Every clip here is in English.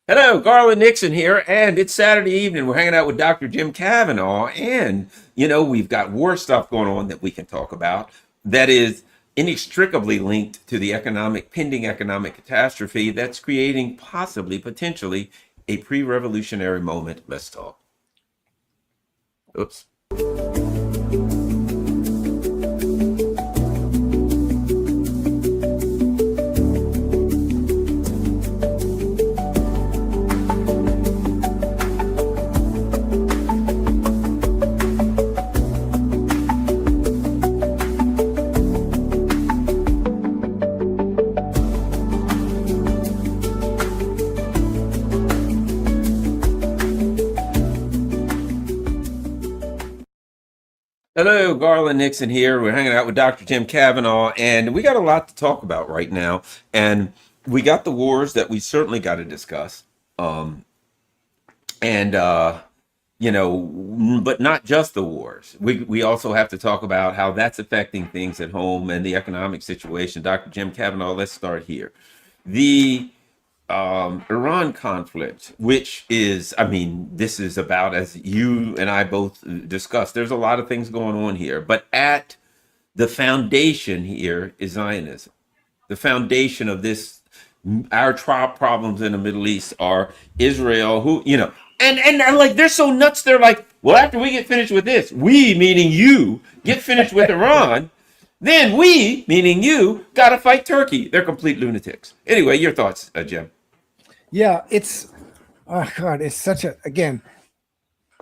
Hello, Garland Nixon here, and it's Saturday evening. We're hanging out with Dr. Jim Kavanaugh, and we've got war stuff going on that we can talk about that is inextricably linked to the pending economic catastrophe that's creating possibly, potentially, a pre-revolutionary moment. Let's talk. Oops. Hello, Garland Nixon here. We're hanging out with Dr. Tim Kavanaugh, and we got a lot to talk about right now. And we got the wars that we certainly got to discuss. And but not just the wars. We also have to talk about how that's affecting things at home and the economic situation. Dr. Jim Kavanaugh, let's start here. The Iran conflict, which is, this is about, as you and I both discussed, there's a lot of things going on here, but at the foundation here is Zionism. The foundation of this, our problems in the Middle East are Israel, and they're like, they're so nuts. They're like, well, after we get finished with this, we, meaning you, get finished with Iran, then we, meaning you, got to fight Turkey. They're complete lunatics. Anyway, your thoughts, Jim? Yeah, it's such again,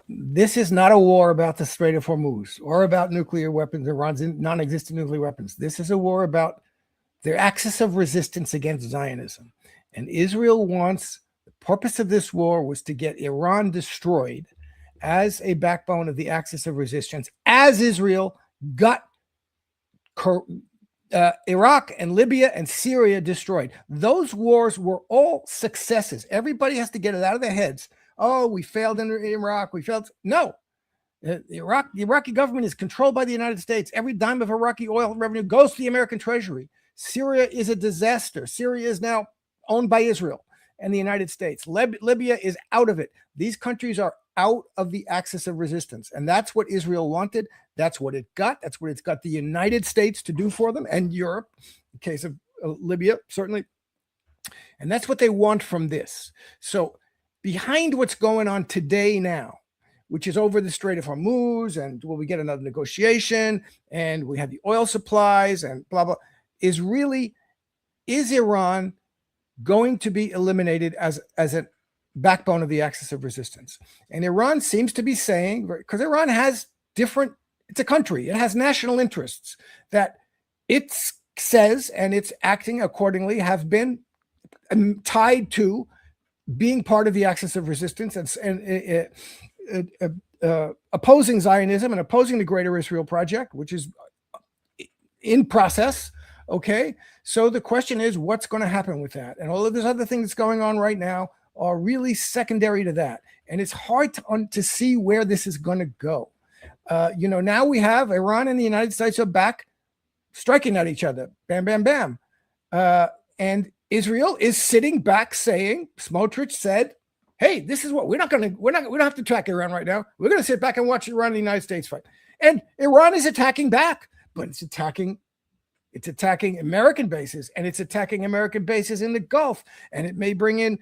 this is not a war about the Strait of Hormuz or about nuclear weapons, Iran's non-existent nuclear weapons. This is a war about their axis of resistance against Zionism. And Israel the purpose of this war was to get Iran destroyed as a backbone of the axis of resistance, as Israel got Iraq and Libya and Syria destroyed. Those wars were all successes. Everybody has to get it out of their heads. Oh, we failed in Iraq. We failed. No. The Iraqi government is controlled by the United States. Every dime of Iraqi oil revenue goes to the American Treasury. Syria is a disaster. Syria is now owned by Israel and the United States. Libya is out of it. These countries are out of the axis of resistance. And that's what Israel wanted. That's what it got. That's what it's got the United States to do for them, and Europe, in case of Libya, certainly. And that's what they want from this. So behind what's going on today now, which is over the Strait of Hormuz, and will we get another negotiation, and we have the oil supplies and blah, blah, is Iran going to be eliminated as a backbone of the axis of resistance? And Iran seems to be saying, because Iran has it's a country, it has national interests that it says, and it's acting accordingly, have been tied to being part of the axis of resistance and opposing Zionism and opposing the Greater Israel Project, which is in process. Okay, so the question is, what's going to happen with that? And all of this other thing that's going on right now are really secondary to that. And it's hard to see where this is going to go. Now we have Iran and the United States are back striking at each other. Bam, bam, bam. And Israel is sitting back saying, Smotrich said, hey, this is what we don't have to attack Iran right now. We're going to sit back and watch Iran and the United States fight. And Iran is attacking back, but it's attacking American bases, and it's attacking American bases in the Gulf, and it may bring in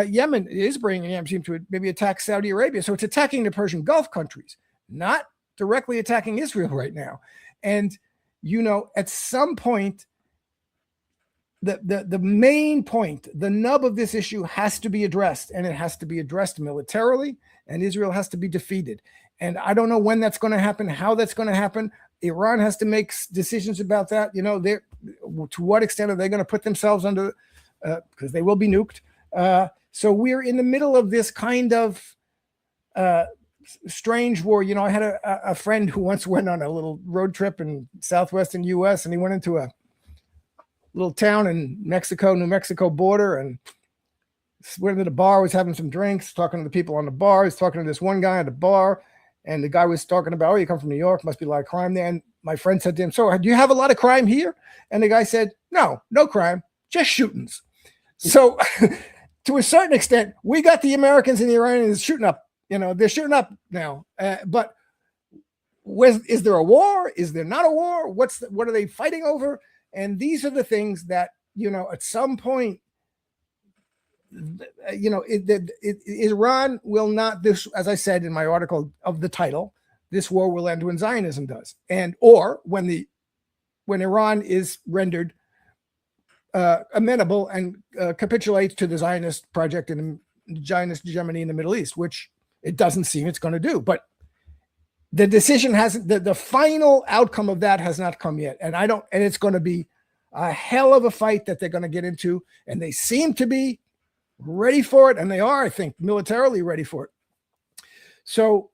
Yemen. It is bringing Yemen to maybe attack Saudi Arabia. So it's attacking the Persian Gulf countries, not directly attacking Israel right now. And, at some point, the main point, the nub of this issue has to be addressed, and it has to be addressed militarily, and Israel has to be defeated. And I don't know when that's going to happen, how that's going to happen. Iran has to make decisions about that. To what extent are they going to put themselves under, because they will be nuked. So we're in the middle of this kind of strange war. I had a friend who once went on a little road trip in southwestern U.S., and he went into a little town in New Mexico border, and went into the bar, was having some drinks, talking to the people on the bar. He's talking to this one guy at the bar, and the guy was talking about, oh, you come from New York, must be a lot of crime there. And my friend said to him, so do you have a lot of crime here? And the guy said, no crime, just shootings. So to a certain extent, we got the Americans and the Iranians shooting up. They're shooting up now. But is there a war? Is there not a war? What are they fighting over? And these are the things that, at some point, Iran will not, this, as I said in my article of the title, this war will end when Zionism does. Or when Iran is rendered amenable and capitulates to the Zionist project and Zionist hegemony in the Middle East, which it doesn't seem it's going to do. But the decision hasn't, the final outcome of that has not come yet. And it's going to be a hell of a fight that they're going to get into. And they seem to be ready for it. And they are, I think, militarily ready for it. So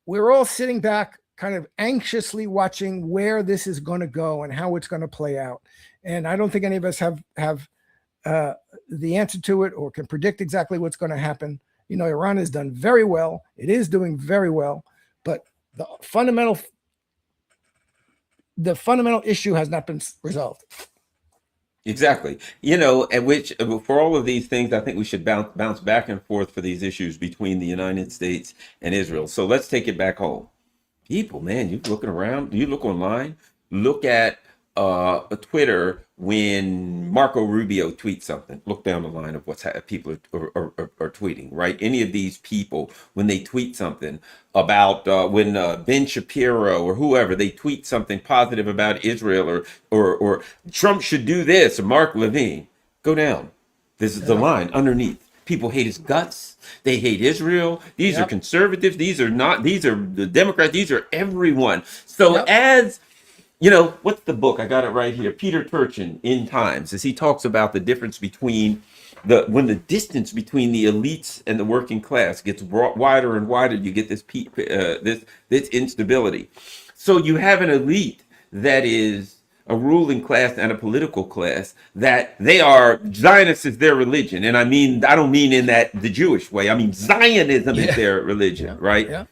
we're all sitting back kind of anxiously watching where this is going to go and how it's going to play out. And I don't think any of us have the answer to it or can predict exactly what's going to happen. Iran has done very well. It is doing very well, but the fundamental issue has not been resolved. Exactly. At which, for all of these things, I think we should bounce back and forth for these issues between the United States and Israel. So let's take it back home. People, man, you looking around, you look online, look at Twitter when Marco Rubio tweets something. Look down the line of what's people are tweeting, right? Any of these people, when they tweet something about when Ben Shapiro or whoever, they tweet something positive about Israel or Trump should do this, or Mark Levine, go down. This is the line underneath. People hate his guts. They hate Israel. These are conservatives. These are the Democrats. These are everyone. So as what's the book? I got it right here. Peter Turchin, In Times, as he talks about the difference between when the distance between the elites and the working class gets wider and wider, you get this instability. So you have an elite that is a ruling class and a political class that they are, Zionists is their religion. And I don't mean in the Jewish way. I mean, Zionism is their religion, right? Yeah.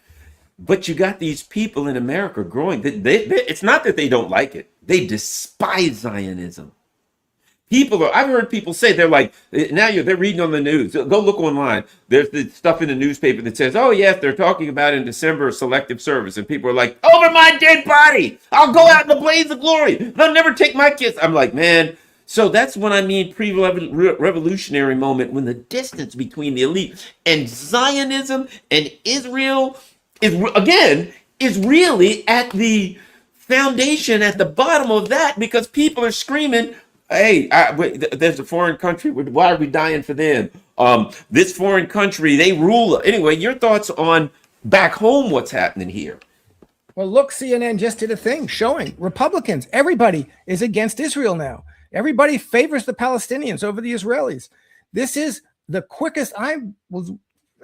But you got these people in America growing. It's not that they don't like it. They despise Zionism. I've heard people say, they're like, they're reading on the news. Go look online. There's the stuff in the newspaper that says, oh, yes, they're talking about in December selective service. And people are like, over my dead body. I'll go out in the blaze of glory. They'll never take my kids. I'm like, man. So that's when I mean pre-revolutionary moment, when the distance between the elite and Zionism and Israel is really at the foundation, at the bottom of that, because people are screaming, hey, there's a foreign country. Why are we dying for them? This foreign country, they rule. Anyway, your thoughts on back home, what's happening here? Well, look, CNN just did a thing showing Republicans, everybody is against Israel now. Everybody favors the Palestinians over the Israelis. This is the quickest. I was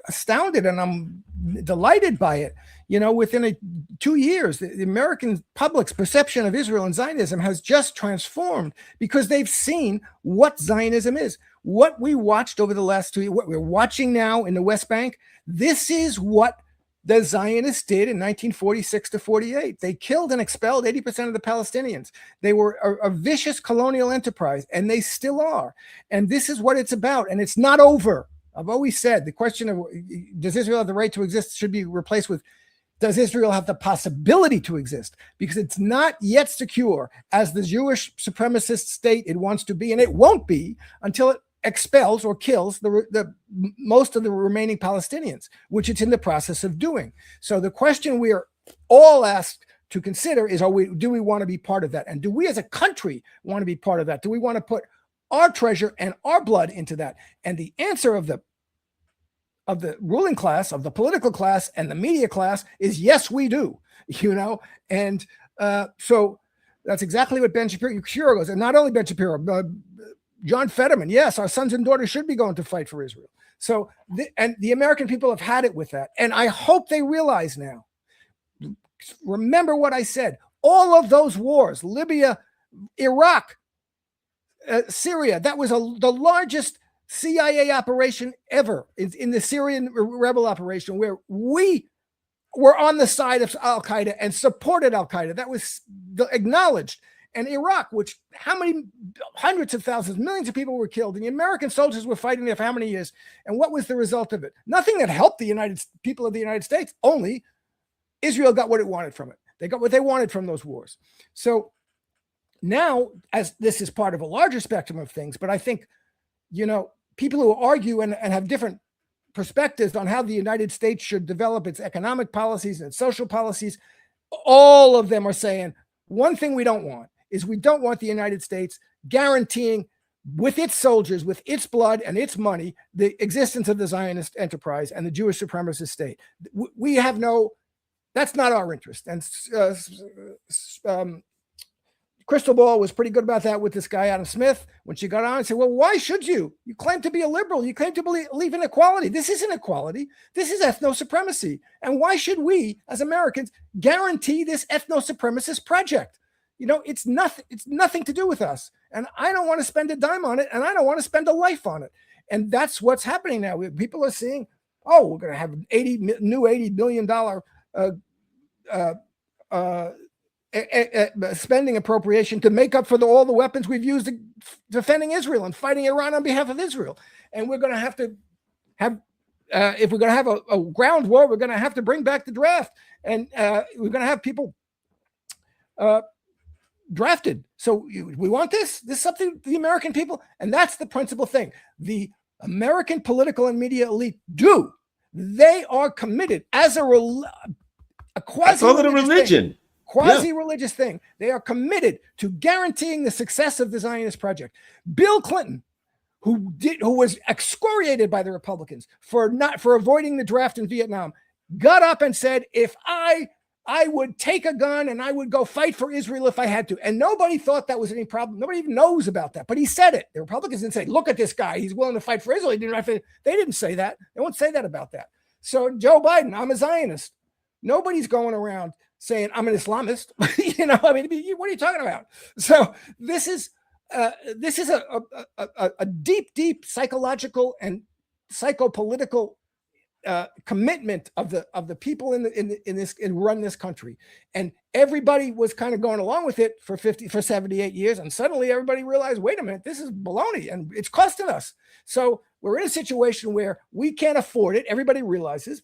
astounded and I'm delighted by it. Within 2 years, the American public's perception of Israel and Zionism has just transformed because they've seen what Zionism is. What we watched over the last 2 years, what we're watching now in the West Bank, this is what the Zionists did in 1946 to 48. They killed and expelled 80% of the Palestinians. They were a vicious colonial enterprise, and they still are. And this is what it's about, and it's not over. I've always said the question of does Israel have the right to exist should be replaced with does Israel have the possibility to exist? Because it's not yet secure as the Jewish supremacist state it wants to be, and it won't be until it expels or kills the most of the remaining Palestinians, which it's in the process of doing. So the question we are all asked to consider is, do we want to be part of that? And do we as a country want to be part of that? Do we want to put our treasure and our blood into that? And the answer of the ruling class, of the political class and the media class is yes, we do, And so that's exactly what Ben Shapiro goes. And not only Ben Shapiro, John Fetterman. Yes, our sons and daughters should be going to fight for Israel. So, the American people have had it with that. And I hope they realize now, remember what I said, all of those wars, Libya, Iraq, Syria, that was the largest CIA operation ever in the Syrian rebel operation, where we were on the side of Al-Qaeda and supported Al-Qaeda. That was acknowledged. and Iraq, which how many hundreds of thousands, millions of people were killed, and the American soldiers were fighting there for how many years? And what was the result of it? Nothing that helped the people of the United States. Only Israel got what it wanted from it. They got what they wanted from those wars. So now, as this is part of a larger spectrum of things, but I think, people who argue and have different perspectives on how the United States should develop its economic policies and social policies, all of them are saying one thing we don't want is we don't want the United States guaranteeing with its soldiers, with its blood and its money, the existence of the Zionist enterprise and the Jewish supremacist state. We have that's not our interest. And Crystal Ball was pretty good about that with this guy, Adam Smith, when she got on and said, well, why should you? You claim to be a liberal. You claim to believe in equality. This isn't equality. This is ethno-supremacy. And why should we, as Americans, guarantee this ethno-supremacist project? It's nothing to do with us. And I don't want to spend a dime on it, and I don't want to spend a life on it. And that's what's happening now. People are seeing, we're going to have $80 billion spending appropriation to make up for all the weapons we've used defending Israel and fighting Iran on behalf of Israel. And we're going to have if we're going to have a ground war, we're going to have to bring back the draft, and we're going to have people drafted. So we want this. This is something the American people, and that's the principal thing. The American political and media elite do. They are committed as a quasi-religious thing. They are committed to guaranteeing the success of the Zionist project. Bill Clinton, who was excoriated by the Republicans for avoiding the draft in Vietnam, got up and said, if I would take a gun and I would go fight for Israel if I had to. And nobody thought that was any problem. Nobody even knows about that. But he said it. The Republicans didn't say, look at this guy. He's willing to fight for Israel. They didn't say that. They won't say that about that. So Joe Biden, I'm a Zionist. Nobody's going around saying I'm an Islamist. What are you talking about? So this is a deep psychological and psychopolitical commitment of the people in run this country, and everybody was kind of going along with it for 78 years, and suddenly everybody realized, wait a minute, this is baloney and it's costing us. So we're in a situation where we can't afford it. Everybody realizes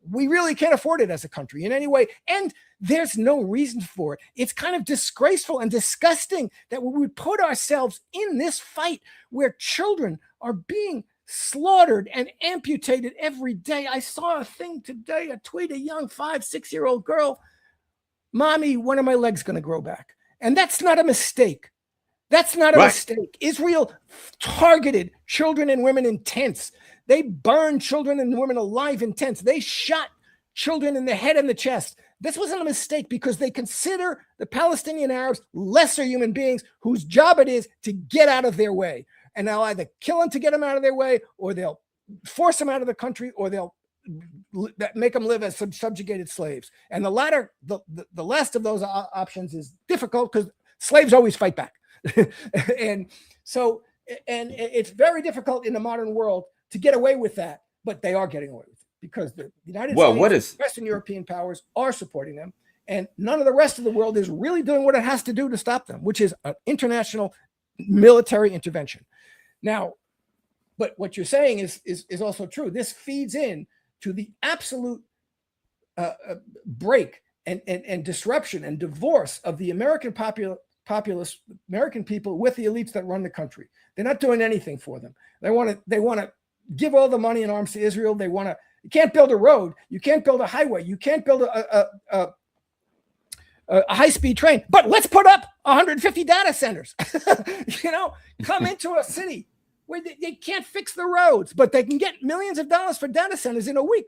we really can't afford it as a country in any way, and there's no reason for it. It's kind of disgraceful and disgusting that we would put ourselves in this fight where children are being slaughtered and amputated every day. I saw a thing today, a tweet, a young 5-6-year-old girl, mommy, when are my legs going to grow back? And that's not a mistake. That's not a mistake. Israel targeted children and women in tents. They burned children and women alive in tents. They shot children in the head and the chest. This wasn't a mistake because they consider the Palestinian Arabs lesser human beings whose job it is to get out of their way. And they'll either kill them to get them out of their way, or they'll force them out of the country, or they'll make them live as subjugated slaves. And the latter, the last of those options is difficult because slaves always fight back. And it's very difficult in the modern world to get away with that, but they are getting away with it because the United States, Western European powers are supporting them, and none of the rest of the world is really doing what it has to do to stop them, which is an international military intervention. Now, but what you're saying is also true. This feeds in to the absolute break and disruption and divorce of the American populace, American people with the elites that run the country. They're not doing anything for them. They want to give all the money and arms to Israel. You can't build a road. You can't build a highway. You can't build a high-speed train, but let's put up 150 data centers. Come into a city where they can't fix the roads, but they can get millions of dollars for data centers in a week,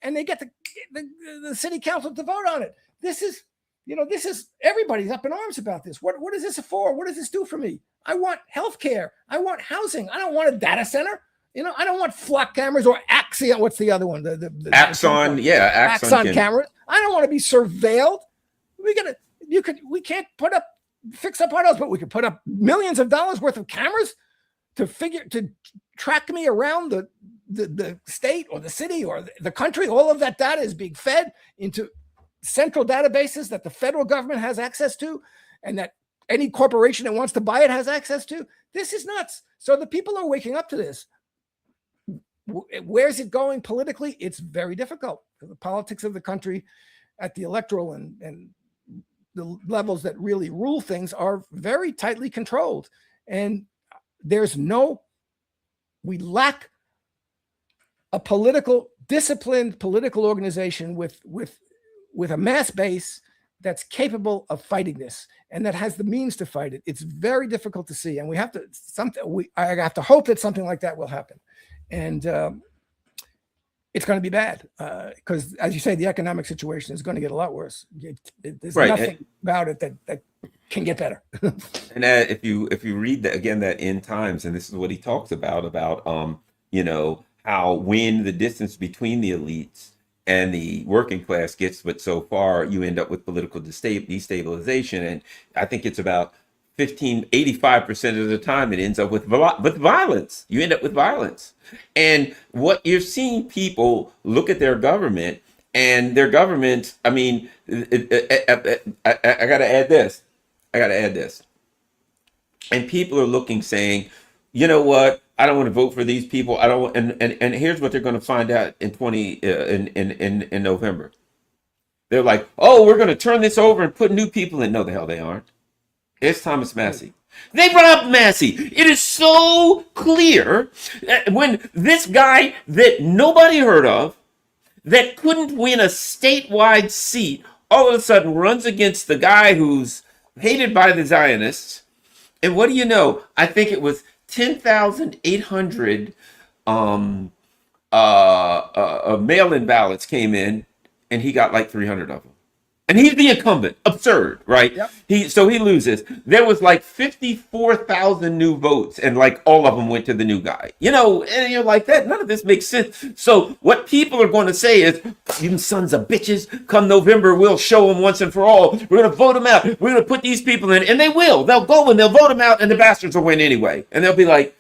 and they get the city council to vote on it. This is everybody's up in arms about this. What is this for? What does this do for me? I want healthcare. I want housing. I don't want a data center. I don't want flock cameras or Axion. What's the other one? The Axon. Axon cameras. I don't want to be surveilled. We can't fix up our house, but we could put up millions of dollars worth of cameras to track me around the state or the city or the country. All of that data is being fed into central databases that the federal government has access to, and that any corporation that wants to buy it has access to. This is nuts. So the people are waking up to this. Where's it going politically? It's very difficult. The politics of the country at the electoral and the levels that really rule things are very tightly controlled. And we lack a disciplined political organization with a mass base that's capable of fighting this and that has the means to fight it. It's very difficult to see. And I have to hope that something like that will happen. And it's going to be bad because, as you say, the economic situation is going to get a lot worse. There's nothing about it that can get better. And if you read that again, that End Times, and this is what he talks about how when the distance between the elites and the working class gets but so far, you end up with political destabilization. And I think it's about 85% of the time it ends up with violence. You end up with violence. And what you're seeing, people look at their government, and their government, I mean, I got to add this. And people are looking, saying, you know what? I don't want to vote for these people. I don't. And here's what they're going to find out in November. They're like, oh, we're going to turn this over and put new people in. No, the hell they aren't. It's Thomas Massey. They brought up Massey. It is so clear when this guy that nobody heard of, that couldn't win a statewide seat, all of a sudden runs against the guy who's hated by the Zionists. And what do you know? I think it was 10,800 mail-in ballots came in, and he got like 300 of them. And he's the incumbent. Absurd, right? Yep. So he loses. There was like 54,000 new votes, and like all of them went to the new guy. And you're like, that. None of this makes sense. So what people are going to say is, you sons of bitches, come November, we'll show them once and for all. We're going to vote them out. We're going to put these people in, and they will. They'll go and they'll vote them out, and the bastards will win anyway. And they'll be like,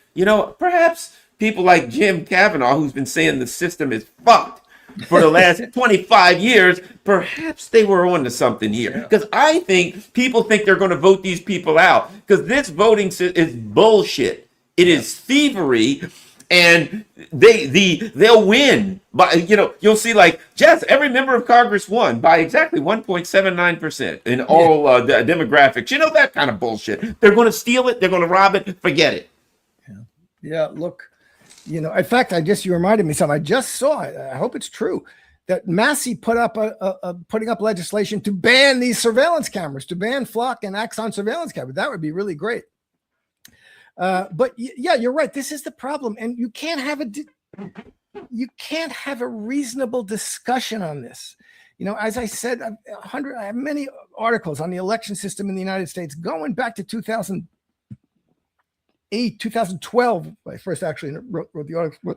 perhaps people like Jim Kavanaugh, who's been saying the system is fucked for the last 25 years, perhaps they were on to something here. Because I think people think they're going to vote these people out, because this voting is bullshit. It is thievery, and they'll win. But you'll see, like, Jess, every member of Congress won by exactly 1.79% in all demographics. That kind of bullshit. They're going to steal it. They're going to rob it. Forget it. Yeah. Look. In fact, I guess you reminded me something. I just saw it. I hope it's true that Massey putting up legislation to ban these surveillance cameras, to ban Flock and Axon surveillance cameras. That would be really great. But yeah, you're right. This is the problem, and you can't have a reasonable discussion on this. As I said, I have many articles on the election system in the United States going back to 2008, 2012, I first actually wrote the article.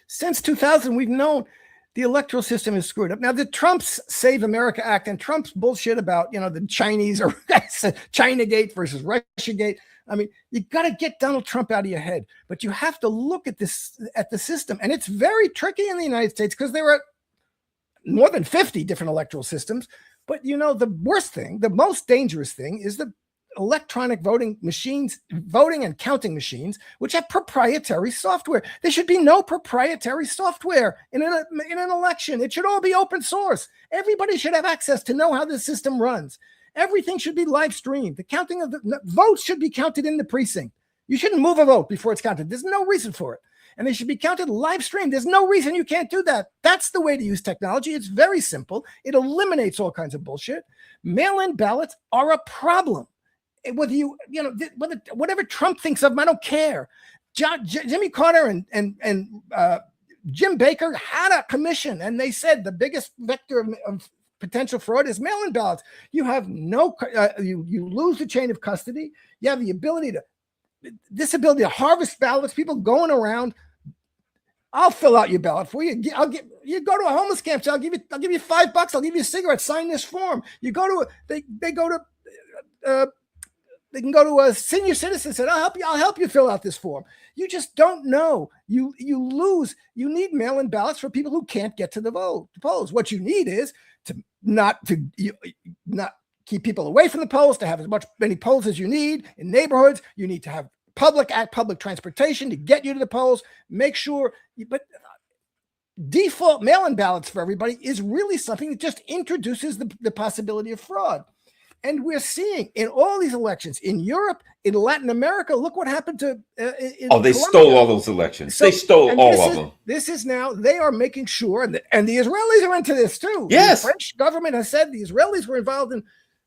Since 2000, we've known the electoral system is screwed up. Now, the Trump's Save America Act and Trump's bullshit about, the Chinese or Chinagate versus Russiagate. I mean, you got to get Donald Trump out of your head, but you have to look at the system. And it's very tricky in the United States because there are more than 50 different electoral systems. But, the worst thing, the most dangerous thing is the electronic voting machines, voting and counting machines, which have proprietary software. There should be no proprietary software in an election. It should all be open source. Everybody should have access to know how the system runs. Everything should be live streamed. The counting of the votes should be counted in the precinct. You shouldn't move a vote before it's counted. There's no reason for it. And they should be counted live streamed. There's no reason you can't do that. That's the way to use technology. It's very simple. It eliminates all kinds of bullshit. Mail-in ballots are a problem. Whether whatever Trump thinks of them, I don't care. Jimmy Carter and Jim Baker had a commission, and they said the biggest vector of potential fraud is mail-in ballots. You have you lose the chain of custody. You have the ability to harvest ballots. People going around. I'll fill out your ballot for you. You go to a homeless camp. So I'll give you $5. I'll give you a cigarette. Sign this form. You go to they can go to a senior citizen and say, I'll help you fill out this form. You just don't know. You lose. You need mail-in ballots for people who can't get to the polls. What you need is to not keep people away from the polls, to have as many polls as you need in neighborhoods. You need to have public transportation to get you to the polls. Make sure, but default mail-in ballots for everybody is really something that just introduces the possibility of fraud. And we're seeing in all these elections in Europe, in Latin America, look what happened to. They Colombia. stole all those elections. They stole all of them. This is now, they are making sure, and the Israelis are into this too. Yes. The French government has said the Israelis were involved in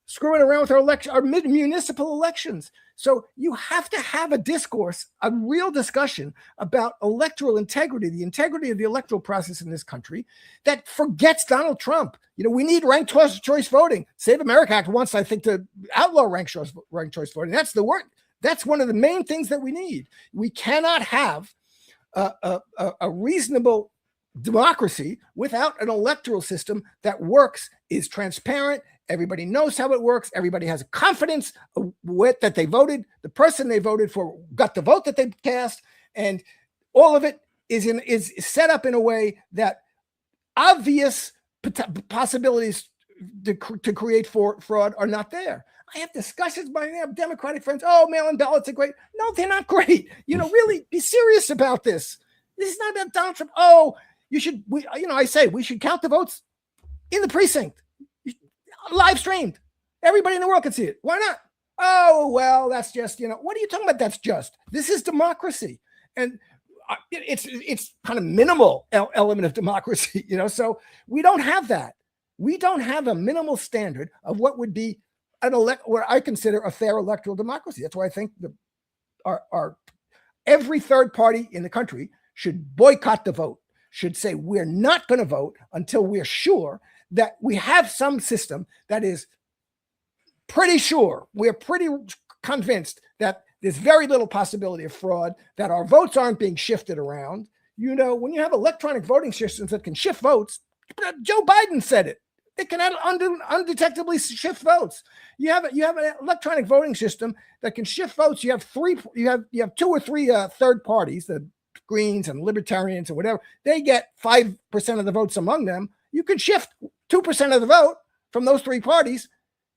screwing around with our municipal elections. So you have to have a discourse, a real discussion about electoral integrity, the integrity of the electoral process in this country that forgets Donald Trump. We need ranked choice voting. Save America Act wants, I think, to outlaw ranked choice voting. That's the work. That's one of the main things that we need. We cannot have a reasonable democracy without an electoral system that works, is transparent. Everybody knows how it works. Everybody has confidence that they voted. The person they voted for got the vote that they cast, and all of it is set up in a way that obvious possibilities to create fraud are not there. I have discussions with my Democratic friends. Oh, mail-in ballots are great. No, they're not great. Really be serious about this. This is not about Donald Trump. Oh, I say we should count the votes in the precinct. Live streamed. Everybody in the world can see it. Why not? Oh, well, that's just, what are you talking about? That's just. This is democracy. And it's kind of minimal element of democracy, so we don't have that. We don't have a minimal standard of what would be what I consider a fair electoral democracy. That's why I think our every third party in the country should boycott the vote, should say we're not going to vote until we're sure that we have some system that is pretty sure, we're pretty convinced that there's very little possibility of fraud, that our votes aren't being shifted around. When you have electronic voting systems that can shift votes, Joe Biden said it. It can undetectably shift votes. You have an electronic voting system that can shift votes. You have two or three third parties, the Greens and Libertarians and whatever. They get 5% of the votes among them. You can shift 2% of the vote from those three parties,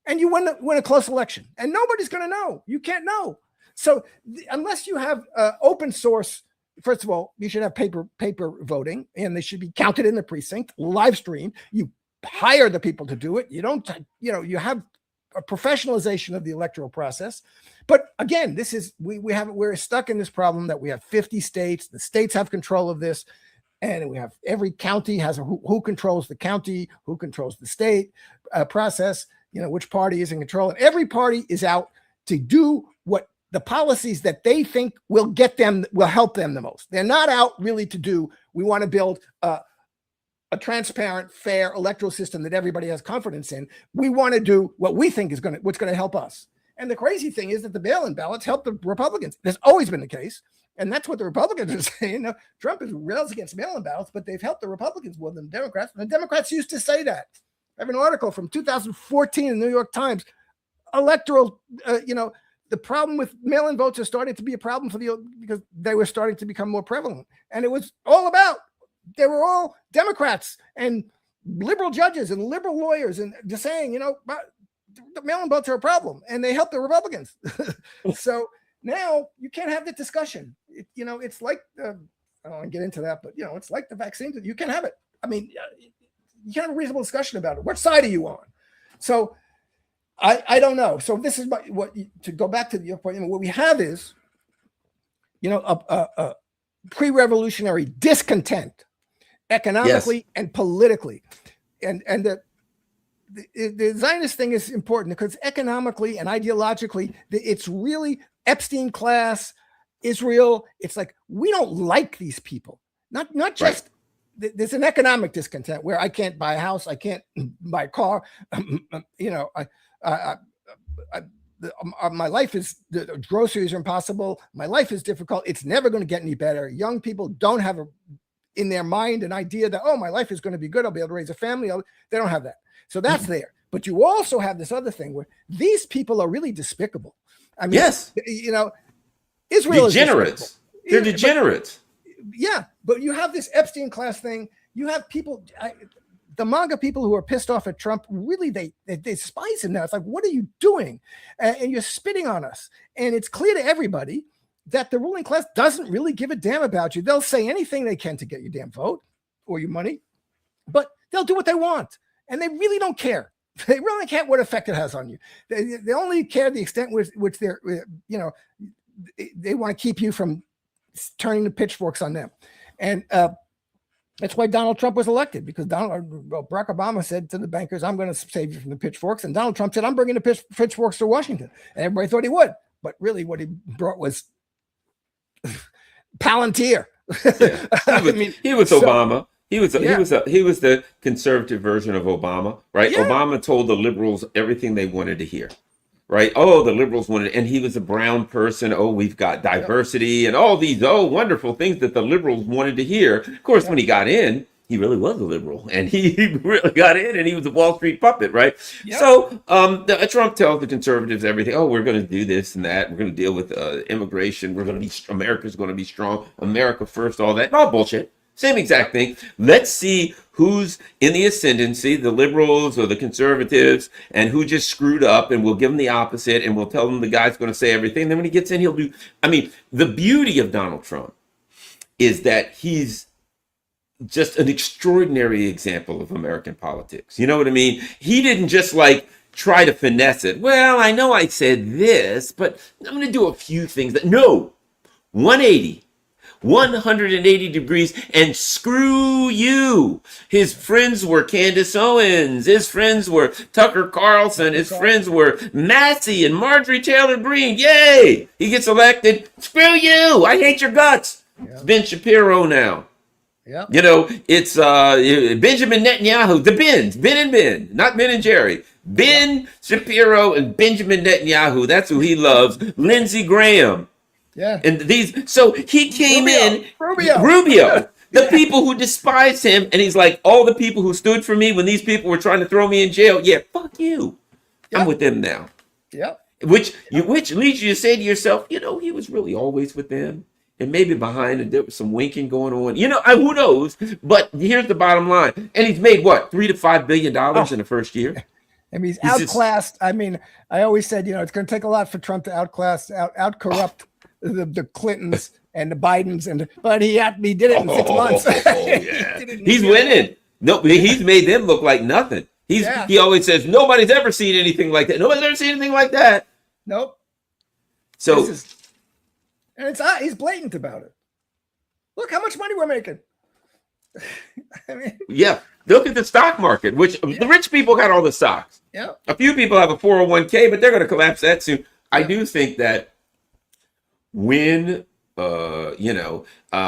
and you win a close election. And nobody's going to know. You can't know. So unless you have open source, first of all, you should have paper voting, and they should be counted in the precinct, live streamed. You hire the people to do it. You don't, you have a professionalization of the electoral process. But again, this is we're stuck in this problem that we have 50 states. The states have control of this. And we have every county has who controls the county, who controls the state process, which party is in control. And every party is out to do what the policies that they think will help them the most. They're not out really to do, we want to build a transparent, fair electoral system that everybody has confidence in. We want to do what we think is what's going to help us. And the crazy thing is that the mail-in ballots help the Republicans. That's always been the case. And that's what the Republicans are saying. Trump is rails against mail-in ballots, but they've helped the Republicans more than the Democrats. And the Democrats used to say that. I have an article from 2014 in the New York Times. Electoral, the problem with mail-in votes is starting to be a problem because they were starting to become more prevalent. And it was all about, they were all Democrats and liberal judges and liberal lawyers and just saying, the mail-in votes are a problem, and they help the Republicans. So now you can't have the discussion. It's like, I don't want to get into that, but it's like the vaccines. You can have it. I mean, you can have a reasonable discussion about it. What side are you on? So I don't know. So this is to go back to your point. What we have is, a pre-revolutionary discontent, economically and politically, and the Zionist thing is important because economically and ideologically, it's really Epstein class, Israel. It's like, we don't like these people. Not just, right. There's an economic discontent where I can't buy a house. I can't buy a car. My life is, the groceries are impossible. My life is difficult. It's never going to get any better. Young people don't have in their mind an idea that, my life is going to be good. I'll be able to raise a family. They don't have that. So that's there. But you also have this other thing where these people are really despicable. I mean, yes, Israel is degenerates. They're degenerates. But you have this Epstein class thing. You have people, the MAGA people who are pissed off at Trump, really, they despise him now. It's like, what are you doing? And you're spitting on us. And it's clear to everybody that the ruling class doesn't really give a damn about you. They'll say anything they can to get your damn vote or your money, but they'll do what they want. And they really don't care. They really can't what effect it has on you. They only care the extent which they're, they want to keep you from turning the pitchforks on them. And that's why Donald Trump was elected, because Barack Obama said to the bankers, I'm going to save you from the pitchforks. And Donald Trump said, I'm bringing the pitchforks to Washington. And everybody thought he would. But really what he brought was Palantir. Yeah. He was Obama. He was the conservative version of Obama, right? Yeah. Obama told the liberals everything they wanted to hear, right? Oh, the liberals wanted, and he was a brown person. Oh, we've got diversity and all these wonderful things that the liberals wanted to hear. Of course, when he got in, he really was a liberal, and he really got in, and he was a Wall Street puppet, right? Yep. So Trump tells the conservatives everything. Oh, we're going to do this and that. We're going to deal with immigration. America's going to be strong. America first. All that. All bullshit. Same exact thing. Let's see who's in the ascendancy, the liberals or the conservatives, and who just screwed up, and we'll give them the opposite, and we'll tell them the guy's going to say everything. Then when he gets in, he'll do. I mean, the beauty of Donald Trump is that he's just an extraordinary example of American politics. You know what I mean? He didn't just try to finesse it. Well, I know I said this, but I'm going to do a few things that, no, 180 degrees, and screw you. His friends were Candace Owens. His friends were Tucker Carlson. His friends were Massey and Marjorie Taylor Greene. Yay! He gets elected. Screw you. I hate your guts. Yeah. It's Ben Shapiro now. Yeah. It's Benjamin Netanyahu. The Ben and Ben, not Ben and Jerry. Ben Shapiro and Benjamin Netanyahu. That's who he loves. Lindsey Graham. Yeah. And so he came Rubio, the people who despised him. And he's like, all the people who stood for me when these people were trying to throw me in jail. Yeah, fuck you. Yep. I'm with them now. Yeah. Which leads you to say to yourself, he was really always with them. And maybe behind it, there was some winking going on. Who knows? But here's the bottom line. And he's made what, $3 to $5 billion in the first year? I mean, he's outclassed. I always said, it's going to take a lot for Trump to out-corrupt the Clintons and the Bidens, but he did it in 6 months. Yeah. He's winning. No, he's made them look like nothing. He always says nobody's ever seen anything like that. Nobody's ever seen anything like that. Nope. So, he's blatant about it. Look how much money we're making. Yeah. Look at the stock market, which the rich people got all the stocks. Yeah. A few people have a 401k, but they're going to collapse that soon. Yeah. I do think that when it's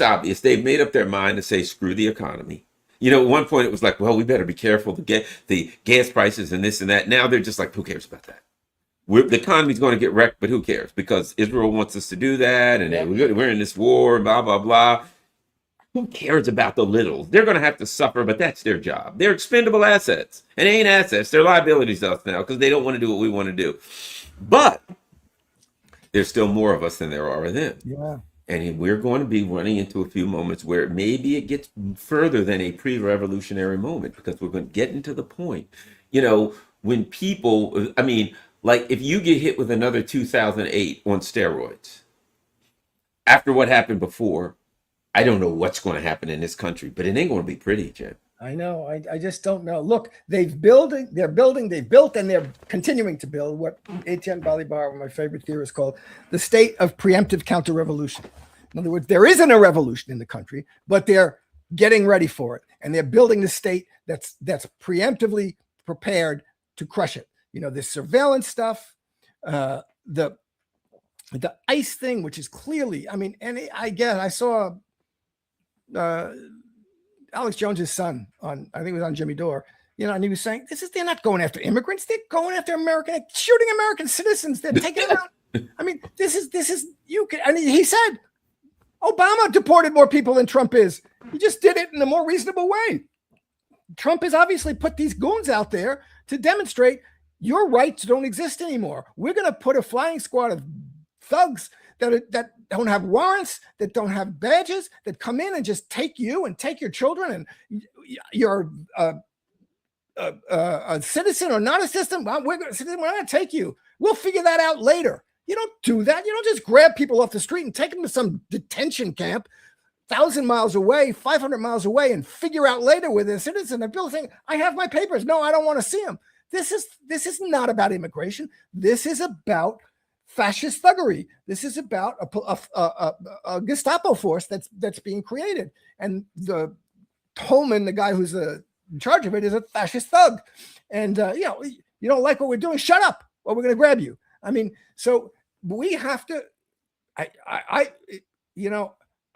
obvious they've made up their mind to say screw the economy. At one point it was like, well, we better be careful to get the gas prices and this and that. Now they're just like, who cares about that? The economy's going to get wrecked, but who cares? Because Israel wants us to do that, and we're in this war, blah blah blah. Who cares about the littles? They're going to have to suffer, but that's their job. They're expendable assets, and they ain't assets. They're liabilities to us now because they don't want to do what we want to do. But there's still more of us than there are of them. Yeah. And we're going to be running into a few moments where maybe it gets further than a pre-revolutionary moment, because we're going to get into the point, when people, if you get hit with another 2008 on steroids, after what happened before, I don't know what's going to happen in this country, but it ain't going to be pretty, Jim. I know. I just don't know. Look, they've built, and they're continuing to build what Etienne Balibar, one of my favorite theorists, called the state of preemptive counter-revolution. In other words, there isn't a revolution in the country, but they're getting ready for it. And they're building the state that's preemptively prepared to crush it. This surveillance stuff, the ICE thing, which is clearly, I saw Alex Jones's son on, I think it was on Jimmy Dore, and he was saying, they're not going after immigrants. They're going after shooting American citizens. They're taking them out. He said, Obama deported more people than Trump is. He just did it in a more reasonable way. Trump has obviously put these goons out there to demonstrate your rights don't exist anymore. We're going to put a flying squad of thugs that don't have warrants, that don't have badges, that come in and just take you and take your children. And you're a citizen or not a citizen, we're going to take you. We'll figure that out later. You don't do that. You don't just grab people off the street and take them to some detention camp 1,000 miles away, 500 miles away, and figure out later with a citizen. And people saying, I have my papers. No, I don't want to see them. This is not about immigration. This is about fascist thuggery. This is about a Gestapo force that's being created. And the Tolman, the guy who's in charge of it, is a fascist thug. And you don't like what we're doing, shut up, or we're going to grab you. I mean, so we have to.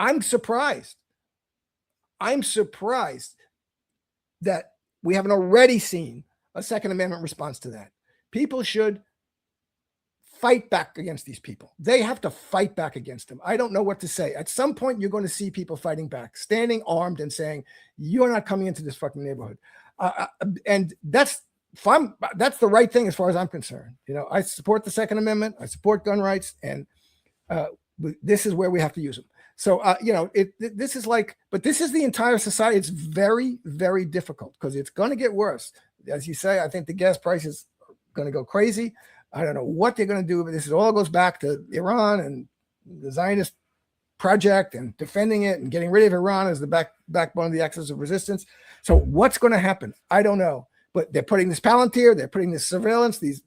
I'm surprised. I'm surprised that we haven't already seen a Second Amendment response to that. People should fight back against these people. They have to fight back against them. I don't know what to say. At some point, you're going to see people fighting back, standing armed and saying, you're not coming into this fucking neighborhood. And that's the right thing as far as I'm concerned. I support the Second Amendment. I support gun rights. And this is where we have to use them. So, this is but this is the entire society. It's very, very difficult because it's going to get worse. As you say, I think the gas prices are going to go crazy. I don't know what they're going to do, but this all goes back to Iran and the Zionist project and defending it and getting rid of Iran as the backbone of the axis of resistance. So what's going to happen? I don't know. But they're putting this Palantir, they're putting this surveillance, these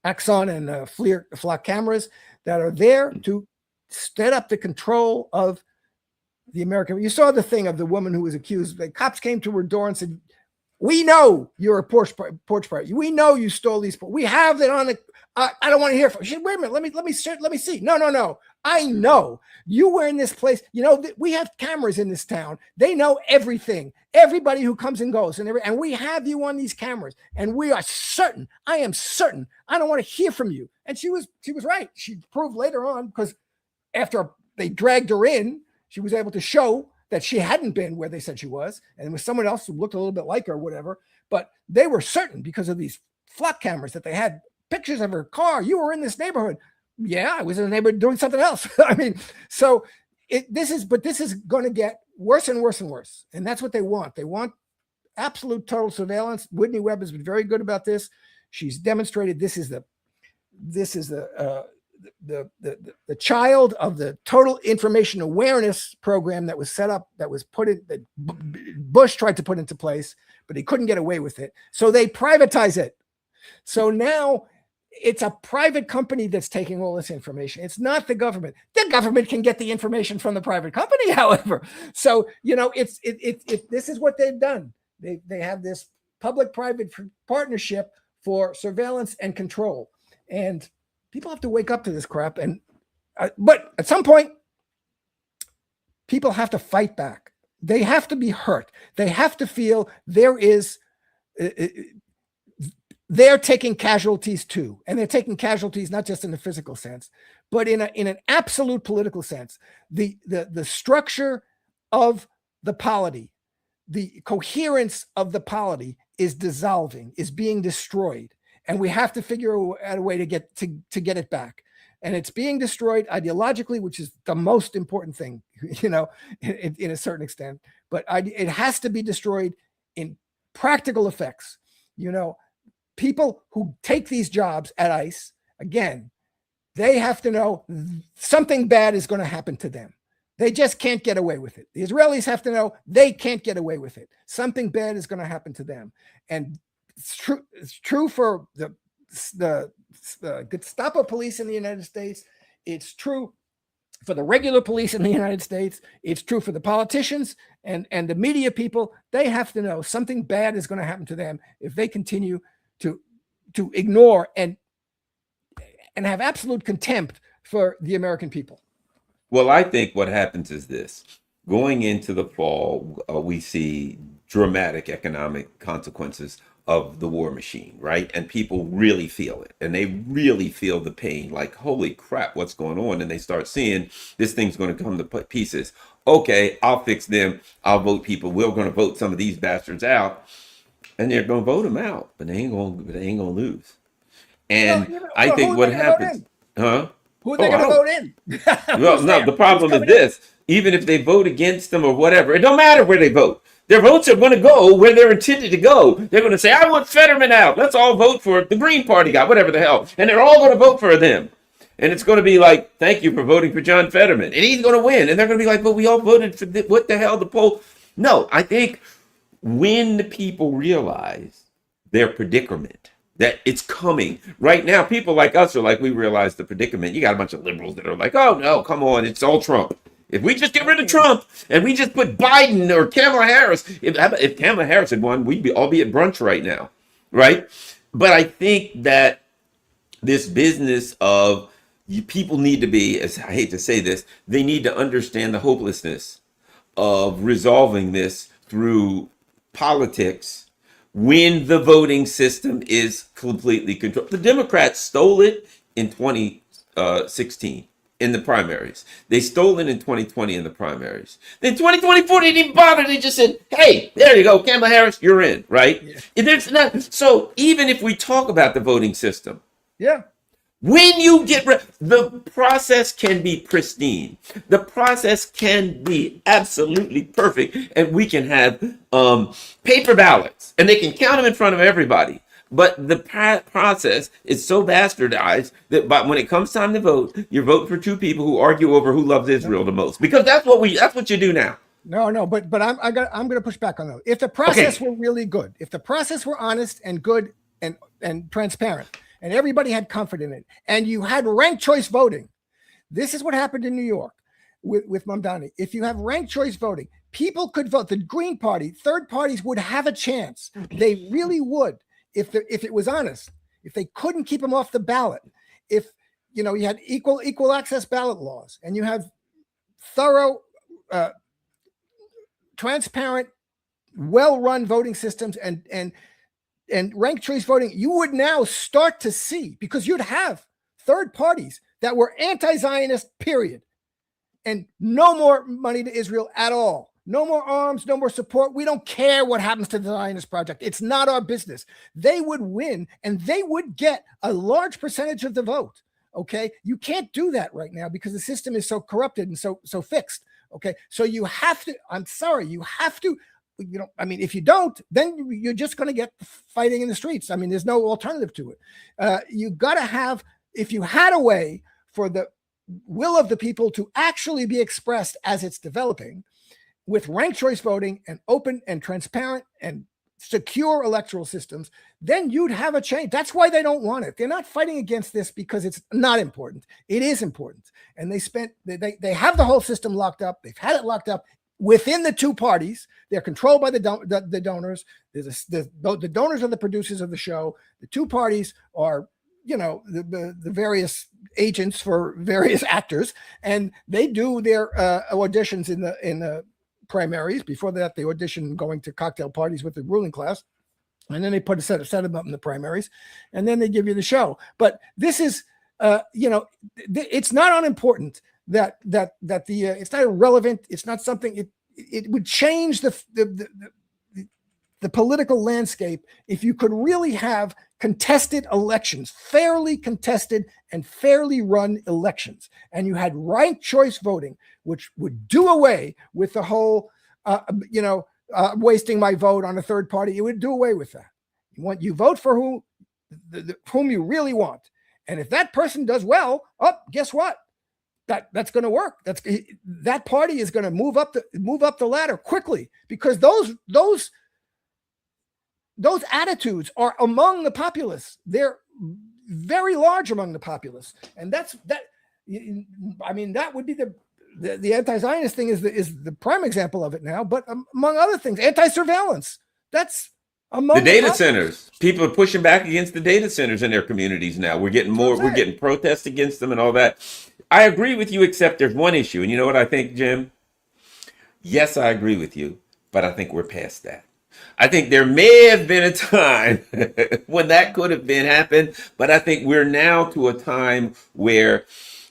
Axon and FLIR cameras that are there to set up the control of the American. You saw the thing of the woman who was accused. The cops came to her door and said, we know you're a porch party. We know you stole these. We have it on the. I don't want to hear from. She said, wait a minute. Let me see. No. I know you were in this place. We have cameras in this town. They know everything. Everybody who comes and goes, and we have you on these cameras. And we are certain. I am certain. I don't want to hear from you. And she was right. She proved later on because after they dragged her in, she was able to show that she hadn't been where they said she was, and it was someone else who looked a little bit like her or whatever, but they were certain because of these flock cameras that they had pictures of her car. You were in this neighborhood. Yeah, I was in the neighborhood doing something else. I mean, so this is going to get worse and worse and worse. And that's what they want. They want absolute total surveillance. Whitney Webb has been very good about this. She's demonstrated this is the child of the total information awareness program that was set up, that Bush tried to put into place, but he couldn't get away with it. So they privatize it. So now it's a private company that's taking all this information. It's not the government. The government can get the information from the private company, however. So, this is what they've done. They have this public-private partnership for surveillance and control. And people have to wake up to this crap. And but at some point, people have to fight back. They have to be hurt. They have to feel they're taking casualties too. And they're taking casualties not just in the physical sense, but in an absolute political sense. The structure of the polity, the coherence of the polity is dissolving, is being destroyed. And we have to figure out a way to get it back. And it's being destroyed ideologically, which is the most important thing, in a certain extent. But it has to be destroyed in practical effects. People who take these jobs at ICE, again, they have to know something bad is going to happen to them. They just can't get away with it. The Israelis have to know they can't get away with it. Something bad is going to happen to them. And it's true for the Gestapo police in the United States. It's true for the regular police in the United States. It's true for the politicians and the media people. They have to know something bad is going to happen to them if they continue to ignore and have absolute contempt for the American people. Well, I think what happens is this. Going into the fall, we see dramatic economic consequences of the war machine, right? And people really feel it. And they really feel the pain, like, holy crap, what's going on? And they start seeing this thing's going to come to pieces. Okay, I'll fix them. I'll vote people. We're going to vote some of these bastards out. And they're going to vote them out, but they ain't going to lose. And I think what happens, huh? Who are they Oh, going I to don't. vote in? Well, Who's no, there? the Who's problem is coming in? this. Even if they vote against them or whatever, it don't matter where they vote. Their votes are going to go where they're intended to go. They're going to say, I want Fetterman out. Let's all vote for the Green Party guy, whatever the hell. And they're all going to vote for them. And it's going to be like, thank you for voting for John Fetterman. And he's going to win. And they're going to be like, but we all voted for what the hell, the poll. No, I think when the people realize their predicament, that it's coming right now, people like us are like, we realize the predicament. You got a bunch of liberals that are like, oh no, come on, it's all Trump. If we just get rid of Trump and we just put Biden or Kamala Harris, if Kamala Harris had won, we'd all be at brunch right now, right? But I think that this business of people need to be, as I hate to say this, they need to understand the hopelessness of resolving this through politics when the voting system is completely controlled. The Democrats stole it in 2016 in the primaries. They stole it in 2020 in the primaries. Then 2024, they didn't bother. They just said, hey, there you go, Kamala Harris, you're in, right? Yeah. And there's not, so even if we talk about the voting system, yeah, when you get the process can be pristine. The process can be absolutely perfect, and we can have paper ballots, and they can count them in front of everybody. But the process is so bastardized that when it comes time to vote, you're voting for two people who argue over who loves Israel the most, because that's what you do now. No, but I'm going to push back on that. If the process were really good, if the process were honest and good and transparent, and everybody had comfort in it, and you had ranked choice voting. This is what happened in New York with Mamdani. If you have ranked choice voting, people could vote. The Green Party, third parties would have a chance. They really would if it was honest. If they couldn't keep them off the ballot, if you had equal access ballot laws, and you have thorough, transparent, well-run voting systems, and ranked choice voting, you would now start to see, because you'd have third parties that were anti-Zionist, period. And no more money to Israel at all. No more arms, no more support. We don't care what happens to the Zionist project. It's not our business. They would win, and they would get a large percentage of the vote. Okay. You can't do that right now because the system is so corrupted and so fixed. Okay. So you have to, I'm sorry, you have to, if you don't, then you're just going to get fighting in the streets. I mean, there's no alternative to it. You got to have, if you had a way for the will of the people to actually be expressed as it's developing with ranked choice voting and open and transparent and secure electoral systems, then you'd have a change. That's why they don't want it. They're not fighting against this because it's not important. It is important. And they have the whole system locked up. They've had it locked up. Within the two parties, they're controlled by the donors. The donors are the producers of the show. The two parties are, the various agents for various actors, and they do their auditions in the primaries. Before that, they audition going to cocktail parties with the ruling class, and then they set them up in the primaries, and then they give you the show. But this is, it's not unimportant. That it's not irrelevant. It's not something. It would change the political landscape if you could really have contested elections, fairly contested and fairly run elections, and you had ranked choice voting, which would do away with the whole, wasting my vote on a third party. It would do away with that. You vote for whom you really want, and if that person does well, guess what? That's going to work. That party is going to move up the ladder quickly, because those attitudes are among the populace. They're very large among the populace, and that would be the anti-Zionist thing is the prime example of it now. But among other things, anti-surveillance. That's among the data centers. People are pushing back against the data centers in their communities now. We're getting more. We're getting protests against them and all that. I agree with you, except there's one issue. And you know what I think, Jim? Yes, I agree with you, but I think we're past that. I think there may have been a time when that could have happened, but I think we're now to a time where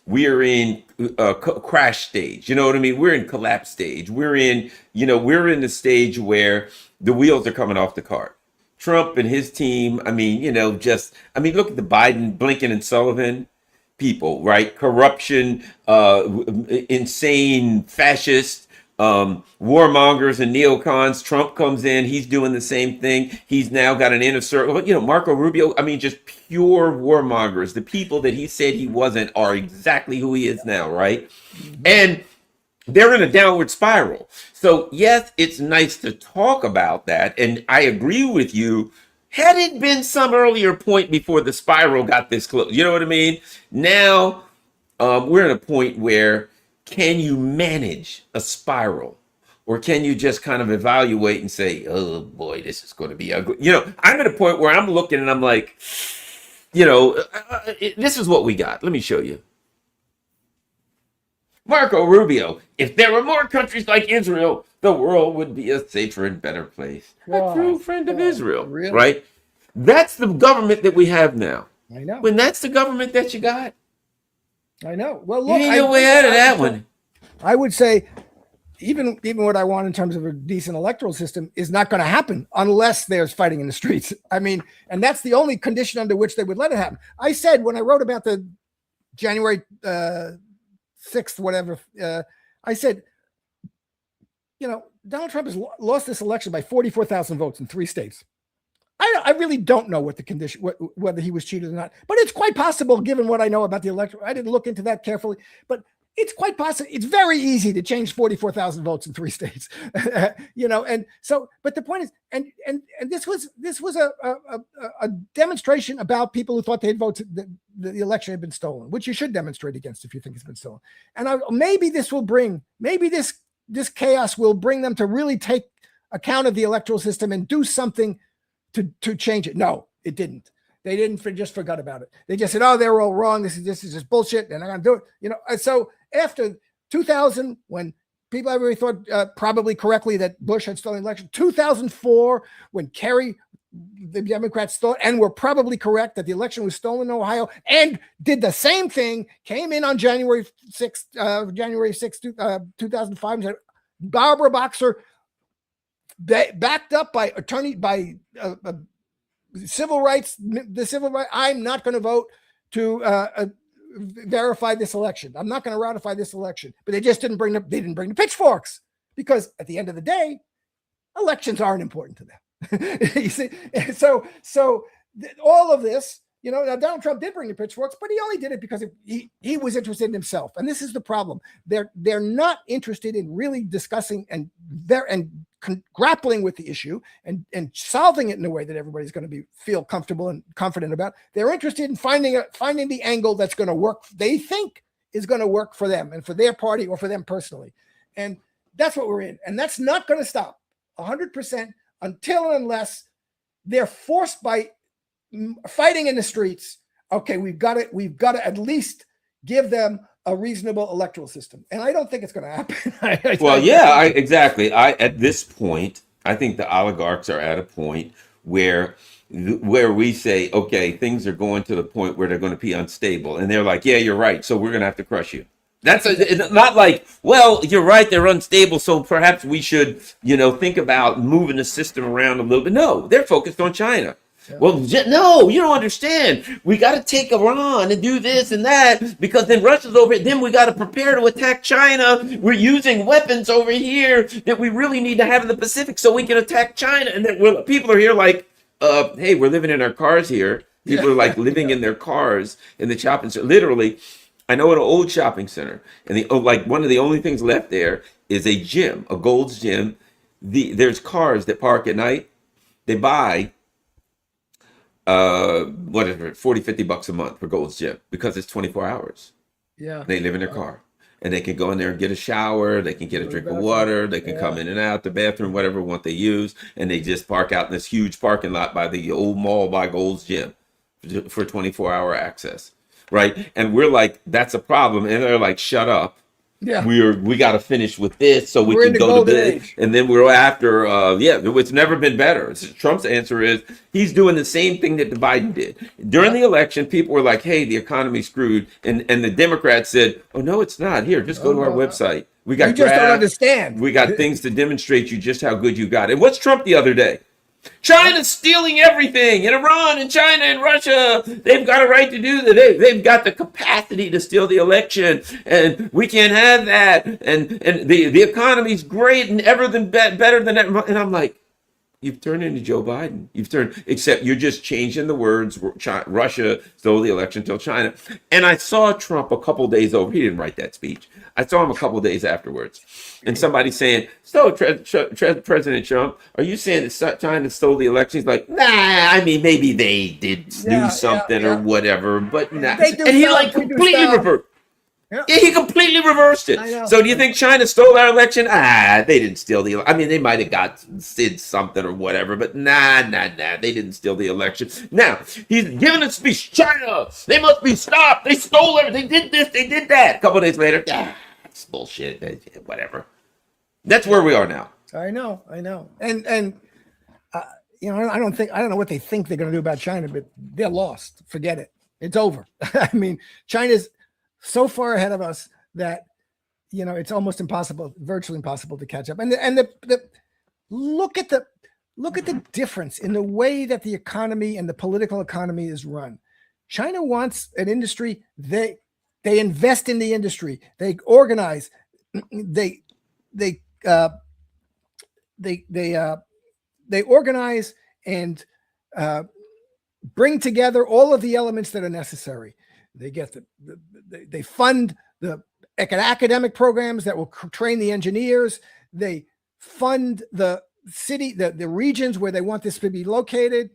we're in a crash stage. You know what I mean? We're in collapse stage. We're in the stage where the wheels are coming off the cart. Trump and his team, look at the Biden, Blinken, and Sullivan. people, right? Corruption, insane fascists, warmongers and neocons. Trump comes in, he's doing the same thing. He's now got an inner circle. You know, Marco Rubio, I mean, just pure warmongers. The people that he said he wasn't are exactly who he is now, right? And they're in a downward spiral. So yes, it's nice to talk about that. And I agree with you. Had it been some earlier point before the spiral got this close, you know what I mean? Now we're at a point where, can you manage a spiral? Or can you just kind of evaluate and say, oh boy, this is going to be ugly? You know, I'm at a point where I'm looking and I'm like, you know, this is what we got. Let me show you. Marco Rubio, if there were more countries like Israel, the world would be a safer and better place. A true friend of Israel, really? Right? That's the government that we have now. I know. When that's the government that you got, I know. Well, you look, ain't no way out of that one. I would say even what I want in terms of a decent electoral system is not going to happen unless there's fighting in the streets. I mean, and that's the only condition under which they would let it happen. I said when I wrote about the January 6th, whatever, I said, you know, Donald Trump has lost this election by 44,000 votes in 3 states. I really don't know what the condition, whether he was cheated or not, but it's quite possible given what I know about the election. I didn't look into that carefully, but it's quite possible. It's very easy to change 44,000 votes in 3 states, you know. And so, but the point is, and this was a demonstration about people who thought they'd voted the election had been stolen, which you should demonstrate against if you think it's been stolen. And maybe this chaos will bring them to really take account of the electoral system and do something to change it. No, it didn't. They didn't just forgot about it. They just said, "Oh, they were all wrong. This is just bullshit. They're not going to do it." You know. And so after 2000, when people everybody thought probably correctly that Bush had stolen the election, 2004, when Kerry, the Democrats thought and were probably correct that the election was stolen in Ohio, and did the same thing, came in on January 6th, 2005, and said, Barbara Boxer, backed up by civil rights, I'm not going to vote to verify this election. I'm not going to ratify this election. But they just didn't bring the pitchforks, because at the end of the day, elections aren't important to them. You see, so all of this, you know, now Donald Trump did bring the pitchforks, but he only did it because he was interested in himself. And this is the problem. They're not interested in really discussing and grappling with the issue and solving it in a way that everybody's going to feel comfortable and confident about. They're interested in finding the angle that's going to work. They think is going to work for them and for their party or for them personally. And that's what we're in. And that's not going to stop 100% until and unless they're forced by fighting in the streets. Okay, we've got to at least give them a reasonable electoral system, and I don't think it's going to happen. Well, yeah, exactly. At this point, I think the oligarchs are at a point where we say, okay, things are going to the point where they're going to be unstable, and they're like, yeah, you're right, so we're going to have to crush you. It's not like, well, you're right, they're unstable, so perhaps we should, you know, think about moving the system around a little bit. No, they're focused on China. Yeah. Well, no, you don't understand. We got to take Iran and do this and that, because then Russia's over here. Then we got to prepare to attack China. We're using weapons over here that we really need to have in the Pacific so we can attack China. And then people are here like, hey, we're living in our cars here. People are like living in their cars in the shopping center. Literally, I know an old shopping center, and one of the only things left there is a gym, a Gold's Gym. There's cars that park at night. They buy whatever, $40-$50 a month for Gold's Gym, because it's 24 hours. Yeah. They live in their car, and they can go in there and get a shower. They can get a drink of water. They can come in and out the bathroom, whatever want they use. And they just park out in this huge parking lot by the old mall by Gold's Gym for 24-hour access. Right. And we're like, that's a problem. And they're like, shut up. Yeah, we got to finish with this so we can go to this, and then we're after. It's never been better. Trump's answer is he's doing the same thing that Biden did during the election. People were like, "Hey, the economy's screwed," and the Democrats said, "Oh no, it's not. Here, just go to our website. We got. You just don't understand. We got things to demonstrate you just how good you got it." What's Trump the other day? China's stealing everything, and Iran and China and Russia, they've got a right to do that. They've got the capacity to steal the election, and we can't have that. And the economy's great and better than that. And I'm like, you've turned into Joe Biden. Except you're just changing the words. Russia stole the election till China. And I saw Trump a couple days over. He didn't write that speech. I saw him a couple days afterwards. And somebody saying, so President Trump, are you saying that China stole the election? He's like, nah, I mean, maybe they did do something or whatever, but nah. And he like completely reversed. Yeah, he completely reversed it. So do you think China stole our election? They didn't steal the election. I mean, they might have did something or whatever, but nah, they didn't steal the election. Now, he's giving a speech. China, they must be stopped. They stole everything. They did this, they did that. A couple of days later, it's bullshit, whatever. That's where we are now. I know. And you know, I don't know what they think they're going to do about China, but they're lost. Forget it. It's over. I mean, China's so far ahead of us that, you know, it's almost impossible, virtually impossible to catch up. And the look at the difference in the way that the economy and the political economy is run. China wants an industry. They invest in the industry. They organize. They organize and bring together all of the elements that are necessary. They get they fund the academic programs that will train the engineers. They fund the the regions where they want this to be located.